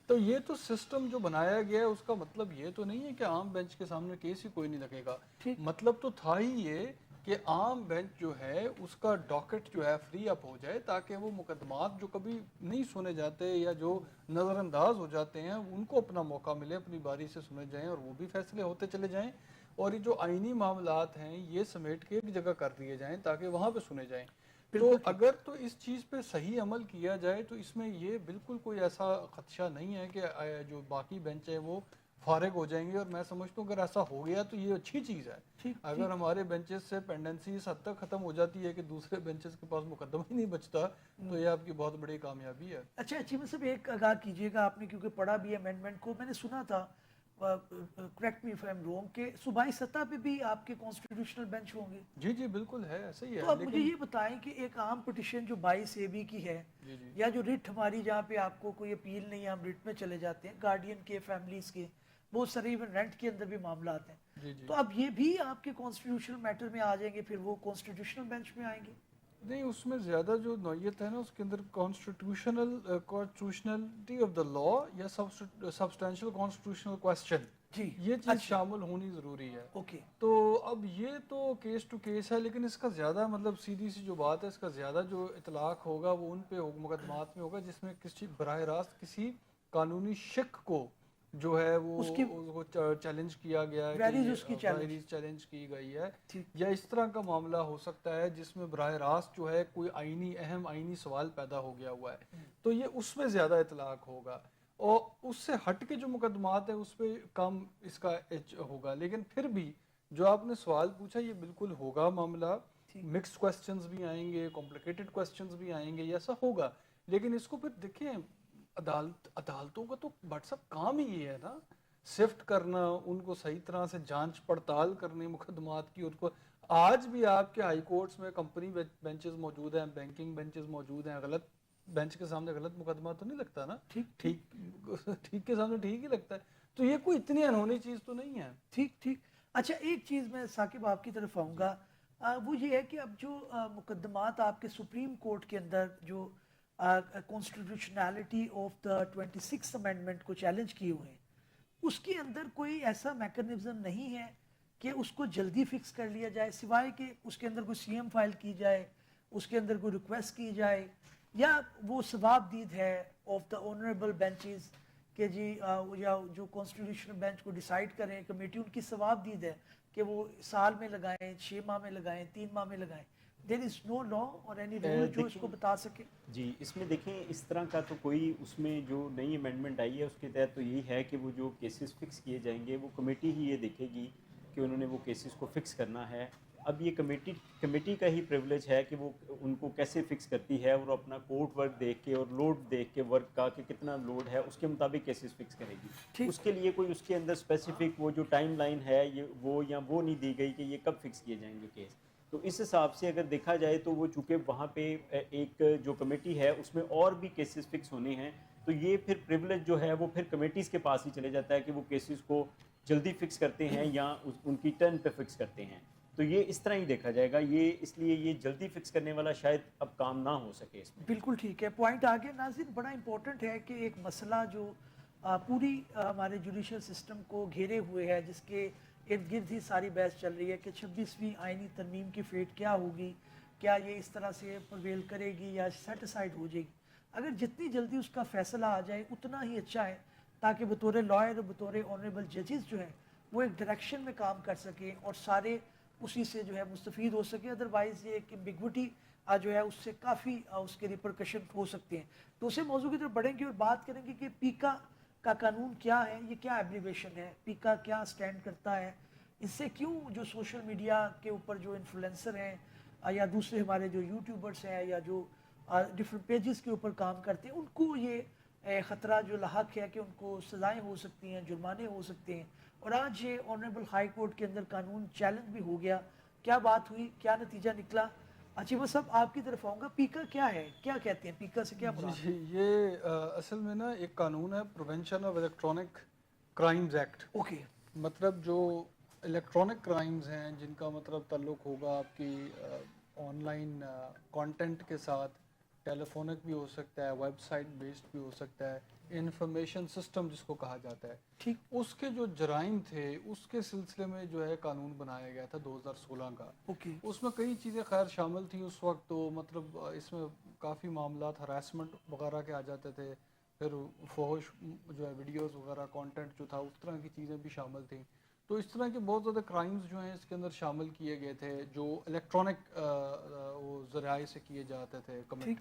Speaker 1: تو یہ تو سسٹم جو بنایا گیا ہے اس کا مطلب یہ تو نہیں ہے کہ عام بینچ کے سامنے کیس ہی کوئی نہیں لگے گا. مطلب تو تھا ہی یہ کہ عام بینچ جو ہے اس کا ڈاکٹ جو ہے فری اپ ہو جائے تاکہ وہ مقدمات جو کبھی نہیں سنے جاتے یا جو نظر انداز ہو جاتے ہیں ان کو اپنا موقع ملے، اپنی باری سے سنے جائیں اور وہ بھی فیصلے ہوتے چلے جائیں، اور یہ جو آئینی معاملات ہیں یہ سمیٹ کے ایک جگہ کر دیے جائیں تاکہ وہاں پہ سنے جائیں. تو اگر تو اس چیز پہ صحیح عمل کیا جائے تو اس میں یہ بالکل کوئی ایسا خدشہ نہیں ہے کہ جو باقی بینچ ہیں وہ فارغ ہو جائیں گے. اور میں سمجھتا ہوں اگر ایسا ہو گیا تو یہ اچھی چیز ہے. اگر ہمارے بینچز سے پینڈنسی اس حد تک ختم ہو جاتی ہے کہ دوسرے بینچز کے پاس مقدمہ ہی نہیں بچتا تو یہ آپ کی بہت بڑی کامیابی ہے.
Speaker 2: اچھا چیمہ صاحب ایک آگاہ کیجیے گا, آپ نے کیونکہ پڑھا بھی ہے امینڈمنٹ کو, میں نے سنا تھا, correct me if I am wrong, کہ صوبائی سطح پہ بھی آپ کے کانسٹیٹیوشنل بینچ ہوں گے.
Speaker 1: جی جی بالکل ہے, ایسا ہی ہے.
Speaker 2: تو اب مجھے یہ بتائیں کہ ایک عام پٹیشن جو 22 AB کی ہے, یا جو ریٹ ہماری جہاں پہ آپ کو کوئی اپیل نہیں ہے, ہم ریٹ میں چلے جاتے ہیں, گارڈین کے, فیملیز کے, بہت سارے ایون رینٹ کے اندر بھی معاملات ہیں, تو اب یہ بھی آپ کے کانسٹیٹیوشنل میٹر میں آ جائیں گے, پھر وہ کانسٹیٹیوشنل بینچ میں آئیں گے؟
Speaker 1: نہیں, اس میں زیادہ جو نوعیت ہے نا اس کے اندر کانسٹیٹیوشنلٹی آف دا لا یا سبسٹینشیل کانسٹیٹیوشنل کوسچن, یہ چیز شامل ہونی ضروری ہے.
Speaker 2: اوکے,
Speaker 1: تو اب یہ تو کیس ٹو کیس ہے, لیکن اس کا زیادہ مطلب سیدھی سی جو بات ہے, اس کا زیادہ جو اطلاق ہوگا وہ ان پہ مقدمات میں ہوگا جس میں کسی براہ راست کسی قانونی شک کو جو ہے وہ چیلنج کیا گیا ہے, ویریز چیلنج کی گئی ہے, یا اس طرح کا معاملہ ہو سکتا ہے جس میں براہ راست جو ہے کوئی اہم آئینی سوال پیدا ہو گیا ہوا ہے, تو یہ اس میں زیادہ اطلاق ہوگا. اور اس سے ہٹ کے جو مقدمات ہیں اس پہ کم اس کا ایج ہوگا. لیکن پھر بھی جو آپ نے سوال پوچھا یہ بالکل ہوگا معاملہ, مکس کوسچنز بھی آئیں گے, کمپلیکیٹڈ کوسچنز بھی آئیں گے, یہ ایسا ہوگا. لیکن اس کو پھر دیکھیں, عدالتوں کا تو بٹ سب کام ہی یہ ہے نا, سفٹ کرنا, ان کو صحیح طرح سے جانچ پڑتال کرنے مقدمات کی. ان کو آج بھی آپ کے ہائی کورٹس میں کمپنی بینچز موجود ہیں, بینکنگ بینچز موجود ہیں, غلط بینچ کے سامنے غلط مقدمہ تو نہیں لگتا نا, ٹھیک کے سامنے ٹھیک ہی لگتا ہے. تو یہ کوئی اتنی انہونی چیز تو نہیں ہے.
Speaker 2: ٹھیک. اچھا ایک چیز میں ثاقب آپ کی طرف آؤں گا, وہ یہ ہے کہ اب جو مقدمات آپ کے سپریم کورٹ کے اندر جو کانسٹیٹیوشنالٹی آف دا 26 امینڈمنٹ کو چیلنج کیے ہوئے ہیں, اس کے اندر کوئی ایسا میکنزم نہیں ہے کہ اس کو جلدی فکس کر لیا جائے, سوائے کہ اس کے اندر کوئی CM فائل کی جائے, اس کے اندر کوئی ریکویسٹ کی جائے, یا وہ ثواب دید ہے آف دا آنریبل بینچز کہ جی یا جو کانسٹیٹیوشنل بینچ کو ڈیسائیڈ کریں, کمیٹی ان کی ثواب دید ہے کہ وہ سال میں لگائیں, 6 ماہ میں لگائیں, 3 ماہ میں لگائیں. دیر از نو لا اور اینی رول جو اس کو بتا سکے.
Speaker 3: جی اس میں دیکھیں اس طرح کا تو کوئی اس میں جو نئی امینڈمنٹ آئی ہے اس کے تحت تو یہی ہے کہ وہ جو کیسز فکس کیے جائیں گے وہ کمیٹی ہی یہ دیکھے گی کہ انہوں نے وہ کیسز کو فکس کرنا ہے. اب یہ کمیٹی کا ہی پریولیج ہے کہ وہ ان کو کیسے فکس کرتی ہے, اور اپنا کورٹ ورک دیکھ کے اور لوڈ دیکھ کے ورک کا کہ کتنا لوڈ ہے اس کے مطابق کیسز فکس کرے گی. اس کے لیے کوئی اس کے اندر اسپیسیفک وہ جو ٹائم لائن ہے وہ نہیں دی گئی کہ یہ کب فکس کیے جائیں گے کیس. تو اس حساب سے اگر دیکھا جائے تو وہ چونکہ وہاں پہ ایک جو کمیٹی ہے اس میں اور بھی کیسز فکس ہونے ہیں, تو یہ پھر پریولیج جو ہے وہ پھر کمیٹیز کے پاس ہی چلے جاتا ہے کہ وہ کیسز کو جلدی فکس کرتے ہیں یا ان کی ٹرن پہ فکس کرتے ہیں. تو یہ اس طرح ہی دیکھا جائے گا, یہ اس لیے یہ جلدی فکس کرنے والا شاید اب کام نہ ہو سکے اس میں.
Speaker 2: بالکل ٹھیک ہے, پوائنٹ آگے. ناظرین بڑا امپورٹنٹ ہے کہ ایک مسئلہ جو پوری ہمارے جوڈیشل سسٹم کو گھیرے ہوئے ہے, جس کے ارد گرد ہی ساری بحث چل رہی ہے کہ 26ویں آئینی ترمیم کی فیٹ کیا ہوگی, کیا یہ اس طرح سے پرویل کرے گی یا سیٹ اسائڈ ہو جائے گی. اگر جتنی جلدی اس کا فیصلہ آ جائے اتنا ہی اچھا ہے, تاکہ بطور لائر اور بطور آنریبل ججز جو ہیں وہ ایک ڈائریکشن میں کام کر سکیں اور سارے اسی سے جو ہے مستفید ہو سکیں. ادروائز یہ ایک ایمبیگوٹی جو ہے اس سے کافی اس کے ریپرکشن ہو سکتے ہیں. تو اسے موضوع کی طرف بڑھیں گے اور بات کریں گے کہ پیکا کا قانون کیا ہے, یہ کیا ایبریویشن ہے, پیکا کیا سٹینڈ کرتا ہے, اس سے کیوں جو سوشل میڈیا کے اوپر جو انفلوئنسر ہیں یا دوسرے ہمارے جو یوٹیوبرس ہیں یا جو ڈفرنٹ پیجز کے اوپر کام کرتے ہیں ان کو یہ خطرہ جو لاحق ہے کہ ان کو سزائیں ہو سکتی ہیں, جرمانے ہو سکتے ہیں. اور آج یہ آنریبل ہائی کورٹ کے اندر قانون چیلنج بھی ہو گیا. کیا بات ہوئی, کیا نتیجہ نکلا؟ چیمہ صاحب آپ کی طرف آؤں گا, پیکا کیا ہے, کیا کہتے ہیں, پیکا سے کیا مراد ہے؟
Speaker 1: یہ اصل میں نا ایک قانون ہے, prevention of electronic crimes act.
Speaker 2: Okay,
Speaker 1: مطلب جو الیکٹرانک کرائمز ہیں جن کا مطلب تعلق ہوگا آپ کی آن لائن کانٹینٹ کے ساتھ, ٹیلی فونک بھی ہو سکتا ہے, ویب سائٹ بیسڈ بھی ہو سکتا ہے, انفارمیشن سسٹم جس کو کہا جاتا ہے,
Speaker 2: ٹھیک,
Speaker 1: اس کے جو جرائم تھے اس کے سلسلے میں جو ہے قانون بنایا گیا تھا 2016 کا.
Speaker 2: اوکے,
Speaker 1: اس میں کئی چیزیں خیر شامل تھیں اس وقت, تو مطلب اس میں کافی معاملات ہراسمنٹ وغیرہ کے آ جاتے تھے, پھر فحش جو ہے ویڈیوز وغیرہ کانٹینٹ جو تھا اس طرح کی چیزیں بھی شامل تھیں. تو اس طرح کے بہت زیادہ کرائمز جو ہیں اس کے اندر شامل کیے گئے تھے جو الیکٹرانک ذرائع سے کیے جاتے تھے کمٹ.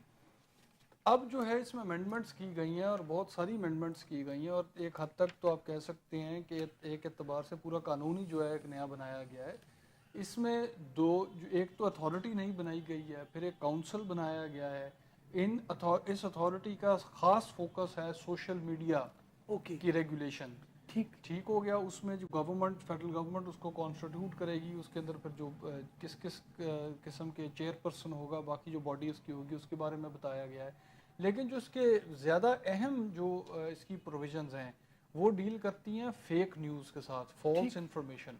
Speaker 1: اب جو ہے اس میں امینڈمنٹس کی گئی ہیں اور بہت ساری امینڈمنٹس کی گئی ہیں اور ایک حد تک تو آپ کہہ سکتے ہیں کہ ایک اعتبار سے پورا قانون ہی جو ہے ایک نیا بنایا گیا ہے. اس میں ایک تو اتھارٹی نہیں بنائی گئی ہے, پھر ایک کاؤنسل بنایا گیا ہے. اس اتھارٹی کا خاص فوکس ہے سوشل میڈیا
Speaker 2: اوکے
Speaker 1: کی ریگولیشن.
Speaker 2: ٹھیک
Speaker 1: ہو گیا. اس میں جو گورنمنٹ فیڈرل گورنمنٹ اس کو کانسٹیٹیوٹ کرے گی, اس کے اندر پھر جو کس قسم کے چیئر پرسن ہوگا, باقی جو باڈی اس کی ہوگی اس کے بارے میں بتایا گیا ہے. لیکن جو اس کے زیادہ اہم جو اس کی پروویژنز ہیں وہ ڈیل کرتی ہیں فیک نیوز کے ساتھ, فالس انفارمیشن.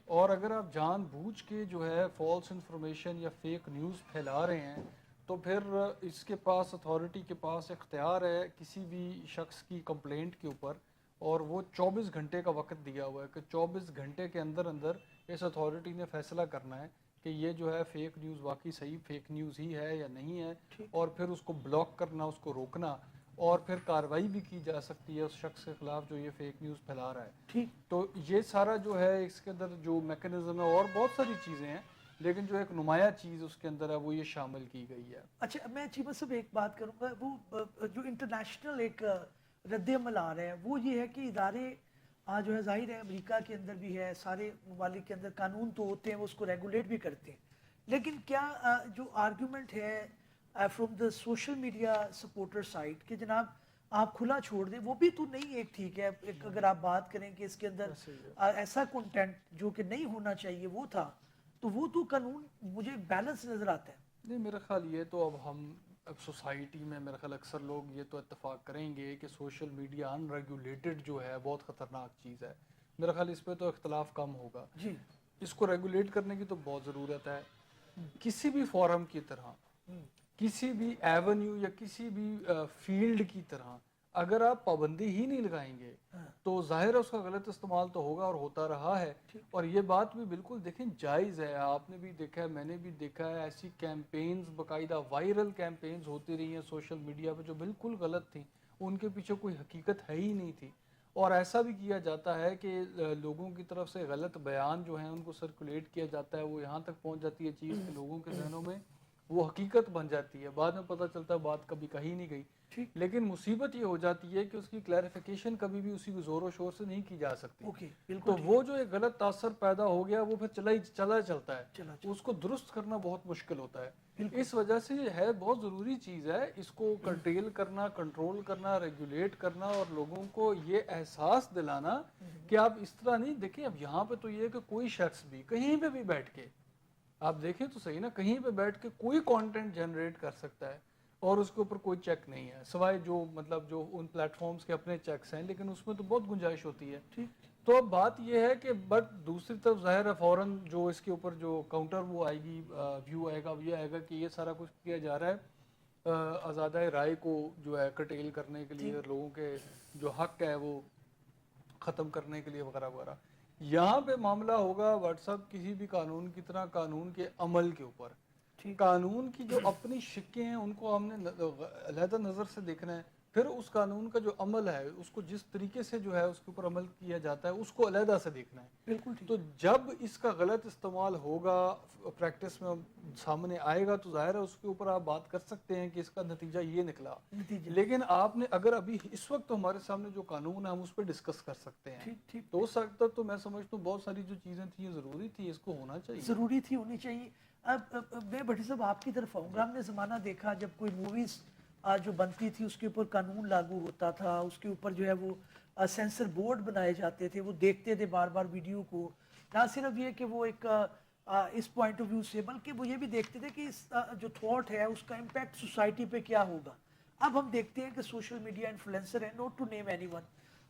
Speaker 1: اور اگر آپ جان بوجھ کے جو ہے فالس انفارمیشن یا فیک نیوز پھیلا رہے ہیں تو پھر اس کے پاس اتھارٹی کے پاس اختیار ہے کسی بھی شخص کی کمپلینٹ کے اوپر, اور وہ 24 گھنٹے کا وقت دیا ہوا ہے کہ 24 گھنٹے کے اندر اس اتھارٹی نے فیصلہ کرنا ہے کہ یہ جو ہے فیک نیوز واقعی صحیح فیک نیوز ہی ہے یا نہیں ہے, اور پھر اس کو بلاک کرنا, اس کو روکنا, اور پھر کارروائی بھی کی جا سکتی ہے اس شخص کے خلاف جو یہ فیک نیوز پھیلا رہا ہے. تو یہ سارا جو ہے اس کے اندر جو میکانزم ہے, اور بہت ساری چیزیں ہیں, لیکن جو ایک نمایاں چیز اس کے اندر ہے وہ یہ شامل کی گئی ہے.
Speaker 2: اچھا, میں چیمہ صاحب ایک بات کروں گا, وہ جو انٹرنیشنل ایک رد عمل آ رہا ہے وہ یہ ہے کہ ادارے جو ہے ظاہر ہے امریکہ کے اندر بھی ہے, سارے ممالک کے اندر قانون تو ہوتے ہیں, وہ اس کو ریگولیٹ بھی کرتے ہیں, لیکن کیا جو آرگیومنٹ ہے from the social media supporter site کہ جناب آپ کھلا چھوڑ دیں, وہ بھی تو نہیں ایک ٹھیک ہے. اگر آپ بات کریں کہ اس کے اندر ایسا کنٹینٹ جو کہ نہیں ہونا چاہیے وہ تھا, تو وہ تو قانون مجھے بیلنس نظر آتا ہے.
Speaker 1: نہیں, میرا خیال یہ تو اب سوسائٹی میں میرا خیال اکثر لوگ یہ تو اتفاق کریں گے کہ سوشل میڈیا ان ریگولیٹڈ جو ہے بہت خطرناک چیز ہے. میرا خیال اس پہ تو اختلاف کم ہوگا. اس کو ریگولیٹ کرنے کی تو بہت ضرورت ہے. کسی بھی فورم کی طرح, کسی بھی ایونیو یا کسی بھی فیلڈ کی طرح اگر آپ پابندی ہی نہیں لگائیں گے تو ظاہر ہے اس کا غلط استعمال تو ہوگا اور ہوتا رہا ہے. اور یہ بات بھی بالکل دیکھیں جائز ہے, آپ نے بھی دیکھا ہے, میں نے بھی دیکھا ہے, ایسی کیمپینز باقاعدہ وائرل کیمپینز ہوتی رہی ہیں سوشل میڈیا پہ جو بالکل غلط تھیں, ان کے پیچھے کوئی حقیقت ہے ہی نہیں تھی. اور ایسا بھی کیا جاتا ہے کہ لوگوں کی طرف سے غلط بیان جو ہیں ان کو سرکولیٹ کیا جاتا ہے, وہ یہاں تک پہنچ جاتی ہے چیز کہ لوگوں کے ذہنوں میں وہ حقیقت بن جاتی ہے, بعد میں پتہ چلتا ہے بات کبھی کہی نہیں گئی. لیکن مصیبت یہ ہو جاتی ہے کہ اس کی کلیریفیکیشن کبھی بھی اسی زور و شور سے نہیں کی جا سکتی. تو وہ جو ایک غلط تاثر پیدا ہو گیا وہ پھر چلا چلتا ہے, اس کو درست کرنا بہت مشکل ہوتا ہے. اس وجہ سے یہ ہے بہت ضروری چیز ہے اس کو کنٹرول کرنا, ریگولیٹ کرنا, اور لوگوں کو یہ احساس دلانا کہ آپ اس طرح نہیں دیکھیں. اب یہاں پہ تو یہ ہے کہ کوئی شخص بھی کہیں پہ بھی بیٹھ کے, آپ دیکھیں تو صحیح نا, کہیں پہ بیٹھ کے کوئی کانٹینٹ جنریٹ کر سکتا ہے اور اس کے اوپر کوئی چیک نہیں ہے, سوائے جو ان پلیٹ فارمز کے اپنے چیکس ہیں, لیکن اس میں تو بہت گنجائش ہوتی ہے. تو اب بات یہ ہے کہ بٹ دوسری طرف ظاہر ہے فوراً جو اس کے اوپر جو کاؤنٹر وہ آئے گی, ویو آئے گا, یہ آئے گا کہ یہ سارا کچھ کیا جا رہا ہے آزادہ رائے کو جو ہے کرٹیل کرنے کے لیے, لوگوں کے جو حق ہے وہ ختم کرنے کے لیے وغیرہ وغیرہ. یہاں پہ معاملہ ہوگا واٹس ایپ کسی بھی قانون کی طرح قانون کے عمل کے اوپر. قانون کی جو اپنی شکیں ہیں ان کو ہم نے علیحدہ نظر سے دیکھنا ہے, پھر اس قانون کا جو عمل ہے اس کو جس طریقے سے جو ہے اس کے اوپر عمل کیا جاتا ہے اس کو علیحدہ سے دیکھنا ہے. تو جب اس کا غلط استعمال ہوگا, پریکٹس میں سامنے آئے گا, تو ظاہر ہے اس کے اوپر آپ بات کر سکتے ہیں کہ اس کا نتیجہ یہ نکلا. لیکن آپ نے اگر ابھی اس وقت ہمارے سامنے جو قانون ہے ہم اس پہ ڈسکس کر سکتے ہیں, تو اس وقت تک تو میں سمجھتا ہوں بہت ساری جو چیزیں تھیں ضروری تھی, اس کو ہونا چاہیے,
Speaker 2: ضروری تھی ہونی چاہیے. اب میں بھٹی صاحب آپ کی طرف آؤں گا. ہم نے زمانہ دیکھا جب کوئی موویز جو بنتی تھی اس کے اوپر قانون لاگو ہوتا تھا, اس کے اوپر جو ہے وہ سینسر بورڈ بنائے جاتے تھے, وہ دیکھتے تھے بار بار ویڈیو کو, نہ صرف یہ کہ وہ ایک اس پوائنٹ آف ویو سے, بلکہ وہ یہ بھی دیکھتے تھے کہ اس جو تھاٹ ہے اس کا امپیکٹ سوسائٹی پہ کیا ہوگا. اب ہم دیکھتے ہیں کہ سوشل میڈیا انفلوئنسر ہیں, not to name anyone,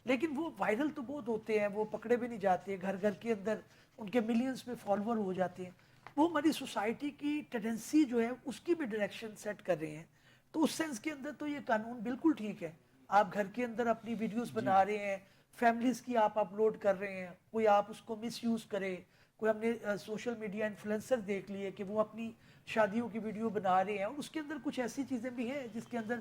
Speaker 2: لیکن وہ وائرل تو بہت ہوتے ہیں, وہ پکڑے بھی نہیں جاتے, گھر گھر کے اندر ان کے ملینز میں فالوور ہو جاتے ہیں. وہ ہماری سوسائٹی کی ٹینڈنسی جو ہے اس کی بھی ڈائریکشن سیٹ کر رہے ہیں. تو اس سینس کے اندر تو یہ قانون بالکل ٹھیک ہے. آپ گھر کے اندر اپنی ویڈیوز بنا رہے ہیں, فیملیز کی آپ اپلوڈ کر رہے ہیں, کوئی آپ اس کو مس یوز کرے, کوئی ہم نے سوشل میڈیا انفلوئنسر دیکھ لیے کہ وہ اپنی شادیوں کی ویڈیو بنا رہے ہیں, اور اس کے اندر کچھ ایسی چیزیں بھی ہیں جس کے اندر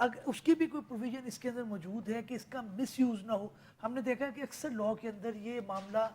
Speaker 2: اگر اس کی بھی کوئی پروویژن اس کے اندر موجود ہے کہ اس کا مس یوز نہ ہو. ہم نے دیکھا ہے کہ اکثر لاء کے اندر یہ معاملہ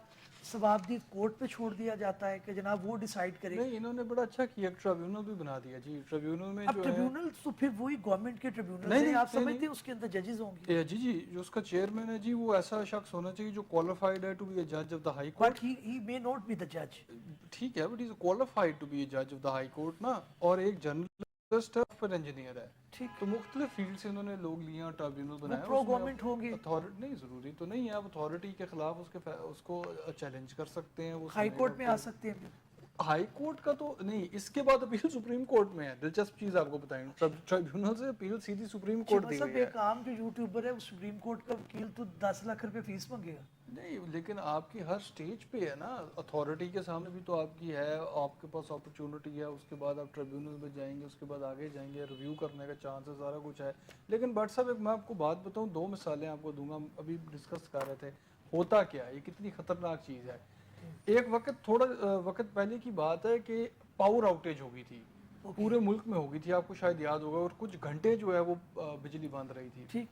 Speaker 2: ثوابدید کورٹ پہ چھوڑ دیا جاتا ہے کہ جناب وہ ڈیسائیڈ کرے.
Speaker 1: نہیں انہوں نے بڑا اچھا کیا, ٹریبیونل بھی بنا دیا جی. ٹریبیونل میں
Speaker 2: اب
Speaker 1: جو ہے
Speaker 2: ٹریبیونل تو پھر وہی گورنمنٹ کے ٹریبیونل
Speaker 1: نہیں،
Speaker 2: ہیں,
Speaker 1: نہیں،
Speaker 2: آپ
Speaker 1: نہیں،
Speaker 2: سمجھتے ہیں اس کے اندر ججز ہوں گے؟
Speaker 1: جی جی جو اس کا چیئرمین ہے جی وہ ایسا شخص ہونا چاہیے جو کوالیفائڈ ہے ٹو بی اے جج of the high court.
Speaker 2: But he may not be the judge.
Speaker 1: ٹھیک ہے but is qualified to be a جج آف دا ہائی کورٹ نا, اور ایک جرنلسٹ ہے پھر انجینئر ہے.
Speaker 2: ٹھیک,
Speaker 1: تو مختلف فیلڈ سے انہوں نے لوگ لیے اور ٹریبیونل
Speaker 2: وہ
Speaker 1: بنایا.
Speaker 2: پرو گورنمنٹ ہوں گے.
Speaker 1: نہیں ضروری تو نہیں ہے, آپ اتھارٹی کے خلاف اس کو چیلنج کر سکتے ہیں. وہ
Speaker 2: ہائی کورٹ میں آ سکتے ہیں.
Speaker 1: ہائی کورٹ کا تو نہیں, اس کے بعد اپیل سپریم کورٹ میں ہے. دلچسپ چیز آپ کو بتائیں, ٹریبیونل سے اپیل سیدھی سپریم کورٹ دی
Speaker 2: مطلب
Speaker 1: گئی ہے.
Speaker 2: ایک عام جو یوٹیوبر ہے وہ سپریم کورٹ کا وکیل تو 10 لاکھ روپے فیس مانگے گا.
Speaker 1: نہیں لیکن آپ کی ہر سٹیج پہ ہے نا, اتھارٹی کے سامنے بھی تو آپ کی ہے, آپ کے پاس اپرچونٹی ہے, اس کے بعد آپ ٹریبیونل میں جائیں گے, اس کے بعد آگے جائیں گے, ریویو کرنے کا چانس ہے, سارا کچھ ہے. لیکن بٹ صاحب ایک میں آپ کو بات بتاؤں, 2 مثالیں آپ کو دوں گا. ابھی ڈسکس کر رہے تھے ہوتا کیا ہے, یہ کتنی خطرناک چیز ہے. ایک وقت تھوڑا وقت پہلے کی بات ہے کہ پاور آؤٹیج ہو گئی تھی, پورے ملک میں ہو گئی تھی, آپ کو شاید یاد ہوگا, اور کچھ گھنٹے جو ہے وہ بجلی بند رہی تھی.
Speaker 2: ٹھیک,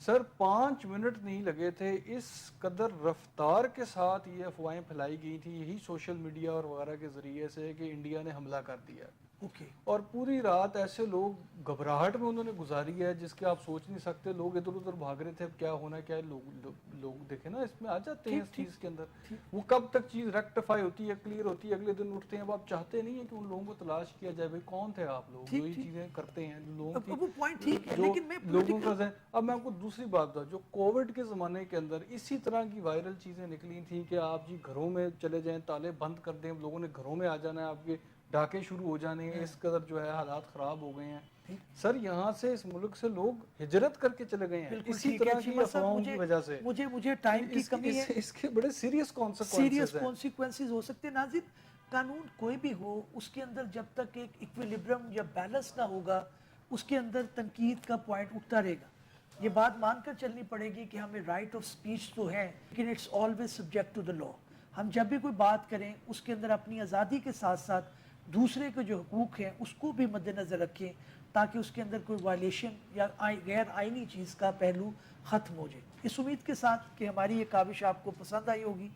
Speaker 1: سر 5 منٹ نہیں لگے تھے, اس قدر رفتار کے ساتھ یہ افواہیں پھیلائی گئی تھی یہی سوشل میڈیا اور وغیرہ کے ذریعے سے کہ انڈیا نے حملہ کر دیا.
Speaker 2: اوکے,
Speaker 1: اور پوری رات ایسے لوگ گھبراہٹ میں انہوں نے گزاری ہے جس کے آپ سوچ نہیں سکتے. لوگ ادھر ادھر بھاگ رہے تھے, اب کیا ہونا کیا ہے. لوگ دیکھیں نا اس میں آ جاتے ہیں اس چیز کے اندر. وہ کب تک چیز ریکٹیفائی ہوتی ہے, کلیئر ہوتی ہے, اگلے دن اٹھتے ہیں. اب آپ چاہتے نہیں ہیں کہ ان لوگوں کو تلاش کیا جائے, بھائی کون تھے آپ لوگ جو یہ چیزیں کرتے ہیں, لوگوں کی
Speaker 2: وہ پوائنٹ ٹھیک ہے,
Speaker 1: جو
Speaker 2: لیکن میں
Speaker 1: لوگوں کا ذہن. اب میں آپ کو دوسری بات بتا, جو کووڈ کے زمانے کے اندر اسی طرح کی وائرل چیزیں نکلی تھیں کہ آپ جی گھروں میں چلے جائیں, تالے بند کر دیں, لوگوں نے گھروں میں آ جانا ہے, آپ کے ڈاکے شروع ہو جانے ہیں, اس قدر جو ہے حالات خراب ہو گئے ہیں. سر یہاں سے اس ملک سے لوگ ہجرت کر کے چلے گئے ہیں اسی طرح کی افواہوں کی وجہ سے.
Speaker 2: مجھے ٹائم کی کمی ہے,
Speaker 1: اس کے بڑے سیریس
Speaker 2: سیریس کانسیکوینسز ہو سکتے ہیں. ناظرین, قانون کوئی بھی ہو اس کے اندر جب تک ایک ایکویلیبرم یا بیلنس نہ ہوگا اس کے اندر تنقید کا پوائنٹ اٹھتا رہے گا. یہ بات مان کر چلنی پڑے گی کہ ہمیں رائٹ آف سپیچ تو ہے, لیکن it's always subject to the law. ہم جب بھی کوئی بات کریں اس کے اندر اپنی آزادی کے ساتھ ساتھ دوسرے کے جو حقوق ہیں اس کو بھی مد نظر رکھیں تاکہ اس کے اندر کوئی وائلیشن یا غیر آئینی چیز کا پہلو ختم ہو جائے. اس امید کے ساتھ کہ ہماری یہ کاوش آپ کو پسند آئی ہوگی,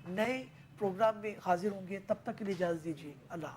Speaker 2: نئے پروگرام میں حاضر ہوں گے. تب تک کے لیے اجازت دیجیے. اللہ حافظ.